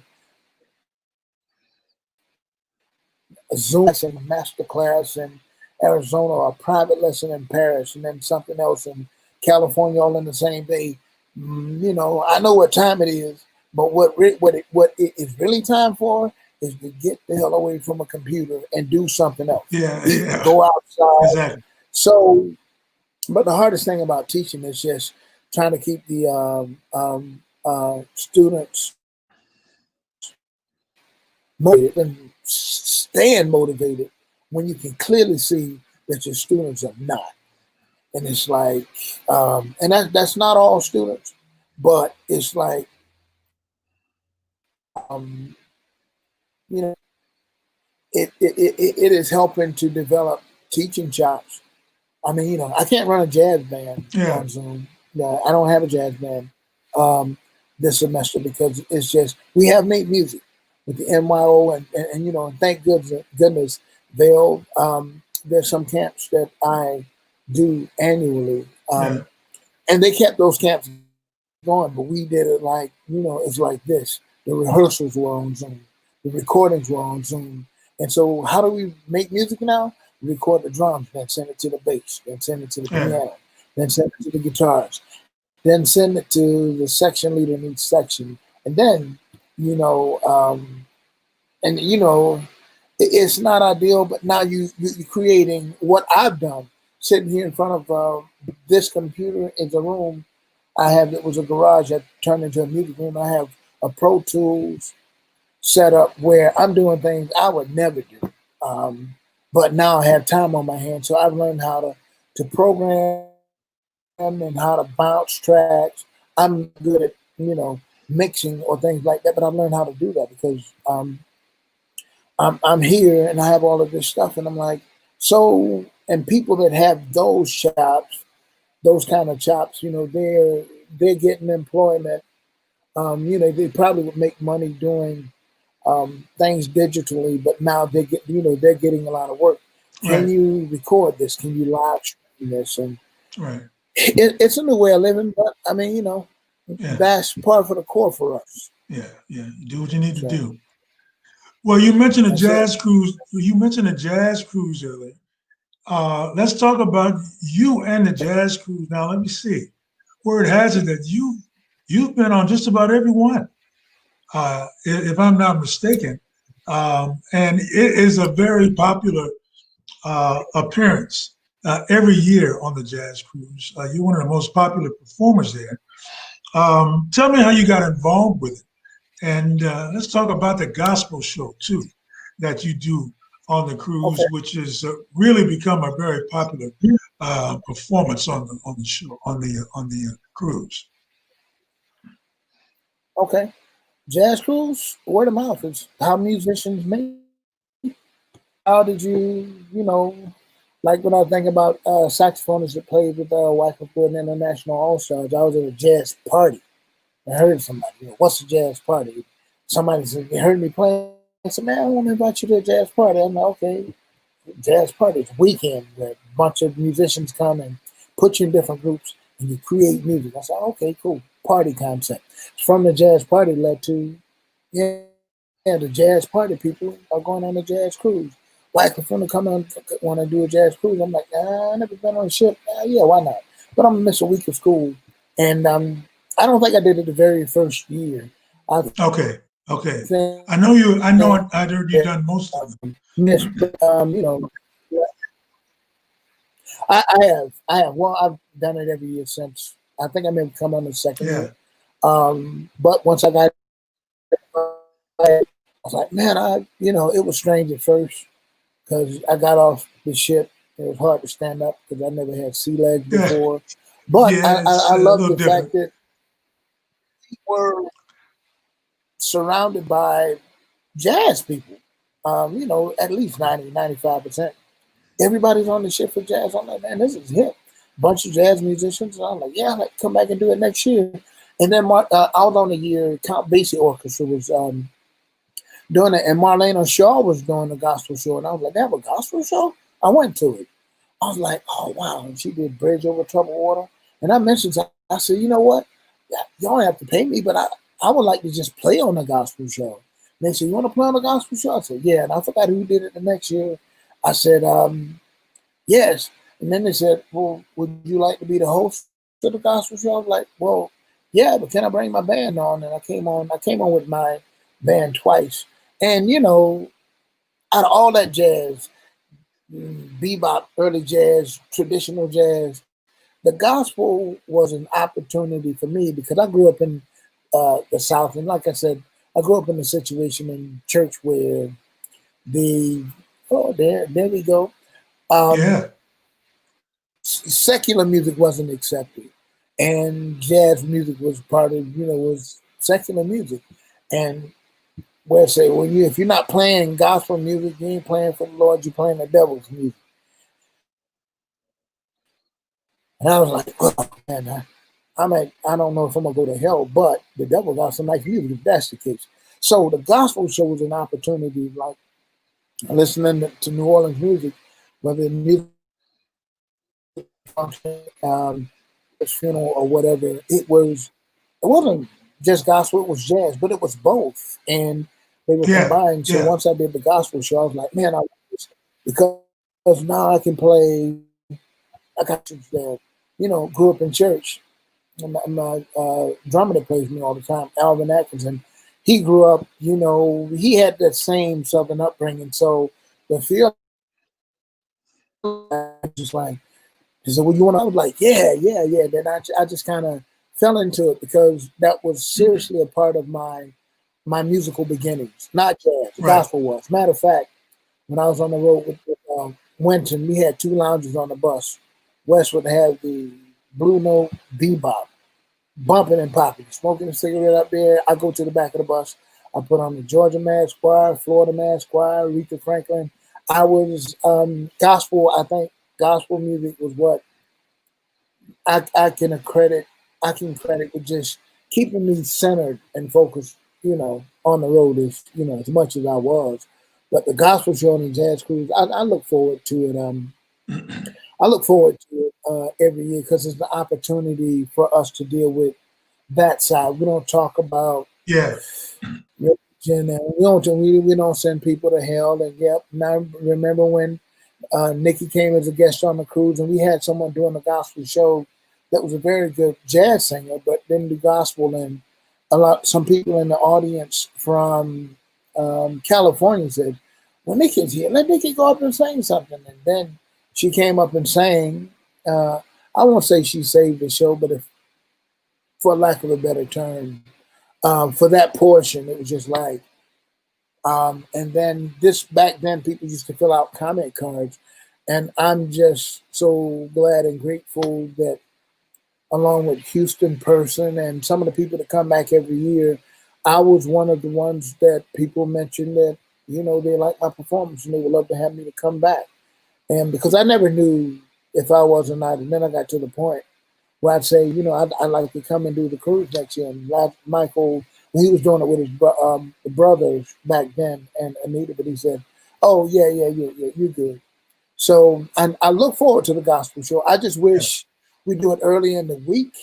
Speaker 2: a Zoom lesson, a master class in Arizona, or a private lesson in Paris, and then something else in California, all in the same day, you know, I know what time it is, but what it is really time for is to get the hell away from a computer and do something else.
Speaker 1: yeah,
Speaker 2: Eat,
Speaker 1: yeah,
Speaker 2: go outside.
Speaker 1: exactly.
Speaker 2: So, but the hardest thing about teaching is just trying to keep the students motivated and staying motivated when you can clearly see that your students are not. And it's like, and that's not all students, but it's like, um, you know, it is helping to develop teaching chops. I mean, you know, I can't run a jazz band
Speaker 1: Yeah,
Speaker 2: on Zoom. Yeah, I don't have a jazz band um, this semester, because it's just we have made music with the NYO, and you know, thank goodness they'll there's some camps that I do annually,
Speaker 1: yeah,
Speaker 2: and they kept those camps going, but we did it like, you know, it's like this. The rehearsals were on Zoom, the recordings were on Zoom, and so how do we make music now? We record the drums, then send it to the bass, then send it to the
Speaker 1: yeah,
Speaker 2: piano, then send it to the guitars, then send it to the section leader in each section, and then, you know, and you know, it's not ideal, but now you're creating what I've done, sitting here in front of this computer in the room I have. It was a garage that turned into a music room. I have a Pro Tools set up where I'm doing things I would never do. But now I have time on my hands, so I've learned how to program and how to bounce tracks. I'm good at, you know, mixing or things like that, but I've learned how to do that because I'm here and I have all of this stuff, and I'm like, so, and people that have those chops, those kind of chops, you know, they're getting employment. You know, they probably would make money doing things digitally, but now they get, you know, they're getting a lot of work. Can
Speaker 1: right,
Speaker 2: you record this? Can you live stream this? And
Speaker 1: right,
Speaker 2: it's a new way of living, but I mean, you know,
Speaker 1: yeah,
Speaker 2: that's part of the core for us.
Speaker 1: yeah, yeah. You do what you need to
Speaker 2: So
Speaker 1: do. Well, you mentioned a
Speaker 2: that's it.
Speaker 1: jazz cruise. You mentioned a jazz cruise earlier. Let's talk about you and the jazz cruise. Now, let me see. Word has it that you've been on just about every one, if I'm not mistaken, and it is a very popular appearance every year on the jazz cruise. You're one of the most popular performers there. Tell me how you got involved with it, and let's talk about the gospel show too that you do on the cruise,
Speaker 2: Okay.
Speaker 1: which has really become a very popular performance on the show on the cruise.
Speaker 2: Okay. Jazz cruise, word of mouth is how musicians make. How did like when I think about saxophonists that played with Wycliffe Gordon International All Stars, I was at a jazz party. I heard somebody, what's a jazz party? Somebody said, they heard me playing. I said, man, I want to invite you to a jazz party. I'm like, okay, jazz party. It's a weekend where a bunch of musicians come and put you in different groups and you create music. I said, okay, cool. Party concept. From the jazz party led to, the jazz party people are going on a jazz cruise. Wycliffe want to come on, want to do a jazz cruise. I'm like, I never been on a ship. Yeah, why not? But I'm going to miss a week of school. And I don't think I did it the very first year.
Speaker 1: Okay. I know you. I know. I heard you done most of them.
Speaker 2: Missed, I have. Well, I've done it every year since. I think I may have come on the second year. But once I got, I was like, man, it was strange at first because I got off the ship. It was hard to stand up because I never had sea legs before. But I love the fact that we were surrounded by jazz people. At least 95%. Everybody's on the ship for jazz. I'm like, man, this is hip. Bunch of jazz musicians. And I'm like, yeah, I'll come back and do it next year. And then I was on the year, Count Basie Orchestra was doing it. And Marlena Shaw was doing the gospel show. And I was like, they have a gospel show? I went to it. I was like, oh, wow. And she did Bridge Over Troubled Water. And I mentioned, I said, you know what? Y'all don't have to pay me, but I would like to just play on the gospel show. And they said, you want to play on the gospel show? I said, yeah. And I forgot who did it the next year. I said, yes. And then they said, well, would you like to be the host of the gospel show? I was like, well, yeah, but can I bring my band on? And I came on with my band twice. And, out of all that jazz, bebop, early jazz, traditional jazz, the gospel was an opportunity for me because I grew up in the South. And like I said, I grew up in a situation in church where there we go. Secular music wasn't accepted, and jazz music was part of, was secular music. And where say, well, if you're not playing gospel music, you ain't playing for the Lord, you're playing the devil's music. And I was like, oh, man, I don't know if I'm gonna go to hell, but the devil got some nice music if that's the case. So the gospel show was an opportunity, like listening to New Orleans music, whether music function, funeral or whatever. It wasn't just gospel, it was jazz, but it was both, and they were combined. So once I did the gospel show, I was like, man, I like this because now I can play. I got that, grew up in church. And my drummer that plays me all the time, Alvin Atkinson, he grew up, he had that same Southern upbringing. So the feel just like, he said, well, you want to? I was like, yeah. Then I just kind of fell into it because that was seriously a part of my musical beginnings, not jazz. The gospel was. Matter of fact, when I was on the road with Winton, we had two lounges on the bus. West would have the Blue Note bebop, bumping and popping, smoking a cigarette up there. I go to the back of the bus. I put on the Georgia Mass Choir, Florida Mass Choir, Aretha Franklin. I was gospel. I think gospel music was what I can credit with just keeping me centered and focused, on the road as much as I was. But the gospel show and the jazz cruise, I look forward to it. I look forward to it every year because it's the opportunity for us to deal with that side. We don't talk about religion, and we don't send people to hell. And now remember when Nikki came as a guest on the cruise, and we had someone doing the gospel show that was a very good jazz singer, but didn't do gospel. And some people in the audience from California said, "Well, Nikki's here. Let Nikki go up and sing something." And then she came up and sang. I won't say she saved the show, but for lack of a better term, for that portion, it was just like And then this back then, people used to fill out comment cards. And I'm just so glad and grateful that along with Houston Person and some of the people that come back every year, I was one of the ones that people mentioned that, they like my performance and they would love to have me to come back. And because I never knew if I was or not, and then I got to the point where I'd say, I'd like to come and do the cruise next year. And Michael, he was doing it with his brothers back then and Anita, but he said, "Oh yeah, you're good." So I look forward to the gospel show. I just wish we do it early in the week.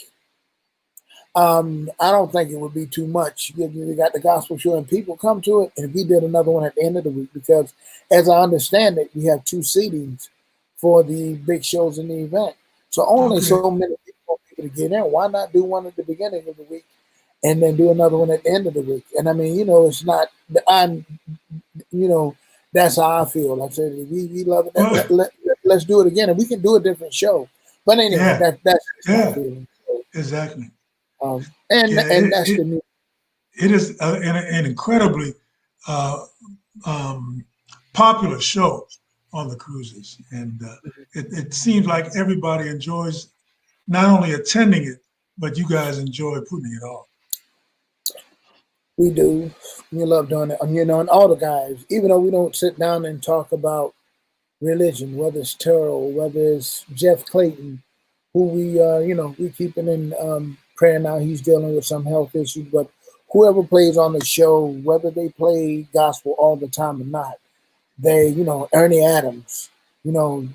Speaker 2: I don't think it would be too much. You got the gospel show and people come to it, and we did another one at the end of the week because, as I understand it, we have 2 seatings for the big shows in the event. So only so many people are able to get in. Why not do one at the beginning of the week and then do another one at the end of the week? And I mean, it's not. That's how I feel. Like I said, we love it. Let's do it again, and we can do a different show. But anyway, that's my feeling. So,
Speaker 1: exactly.
Speaker 2: And that's the new.
Speaker 1: It is an incredibly popular show on the cruises, and it seems like everybody enjoys not only attending it, but you guys enjoy putting it on.
Speaker 2: We do. We love doing it. And all the guys, even though we don't sit down and talk about religion, whether it's Terrell, whether it's Jeff Clayton, who we keeping in prayer now. He's dealing with some health issues, but whoever plays on the show, whether they play gospel all the time or not, they, Ernie Adams, he'll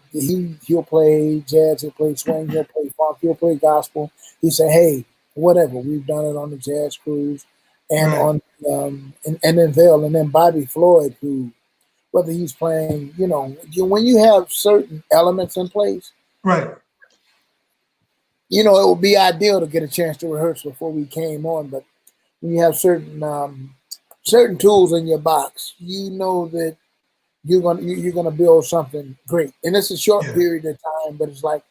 Speaker 2: play jazz, he'll play swing, he'll play funk, he'll play gospel. He said, "Hey, whatever, we've done it on the jazz cruise and on and then Vail, and then Bobby Floyd, who whether he's playing, when you have certain elements in place,
Speaker 1: right.
Speaker 2: It would be ideal to get a chance to rehearse before we came on, but when you have certain tools in your box, that you're gonna build something great. And it's a short period of time, but it's like,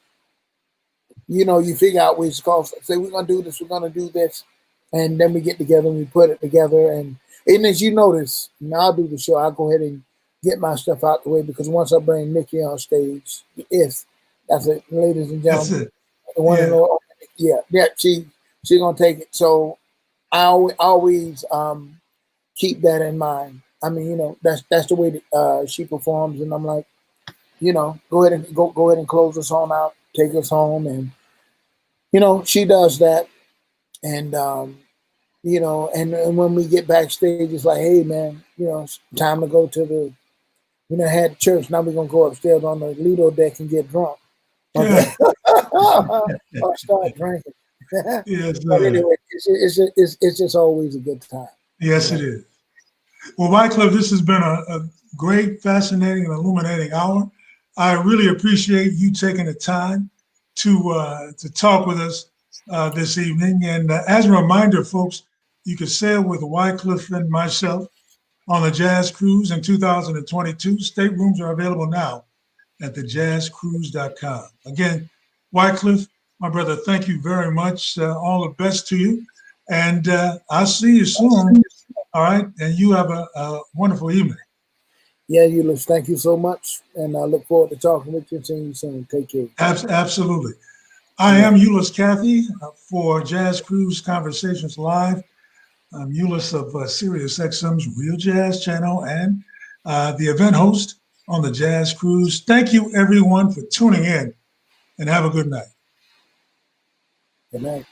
Speaker 2: you figure out ways to call, say we're gonna do this, and then we get together and we put it together. And as you notice, I'll do the show. I'll go ahead and get my stuff out the way because once I bring Nikki on stage, that's it, ladies and gentlemen. The one and only, she's gonna take it. So I always keep that in mind. I mean, that's the way that she performs, and I'm like, go ahead and close us on out, take us home, and she does that, and and when we get backstage, it's like, hey man, it's time to go to the had church. Now we're gonna go upstairs on the Lido deck and get drunk. Okay. Or start drinking.
Speaker 1: Yes,
Speaker 2: but anyway, it's just always a good time.
Speaker 1: Yes, it is. Well, Wycliffe, this has been a great, fascinating, and illuminating hour. I really appreciate you taking the time to talk with us this evening. And as a reminder, folks, you can sail with Wycliffe and myself on the Jazz Cruise in 2022. Staterooms are available now at thejazzcruise.com. Again, Wycliffe, my brother, thank you very much. All the best to you. And I'll see you soon. All right. And you have a wonderful evening.
Speaker 2: Yeah, Eulis, thank you so much. And I look forward to talking with you and seeing you soon. Take care.
Speaker 1: Absolutely. I am Eulis Cathey for Jazz Cruise Conversations Live. I'm Eulis of Sirius XM's Real Jazz channel and the event host on the Jazz Cruise. Thank you, everyone, for tuning in, and have a good night.
Speaker 2: Good night.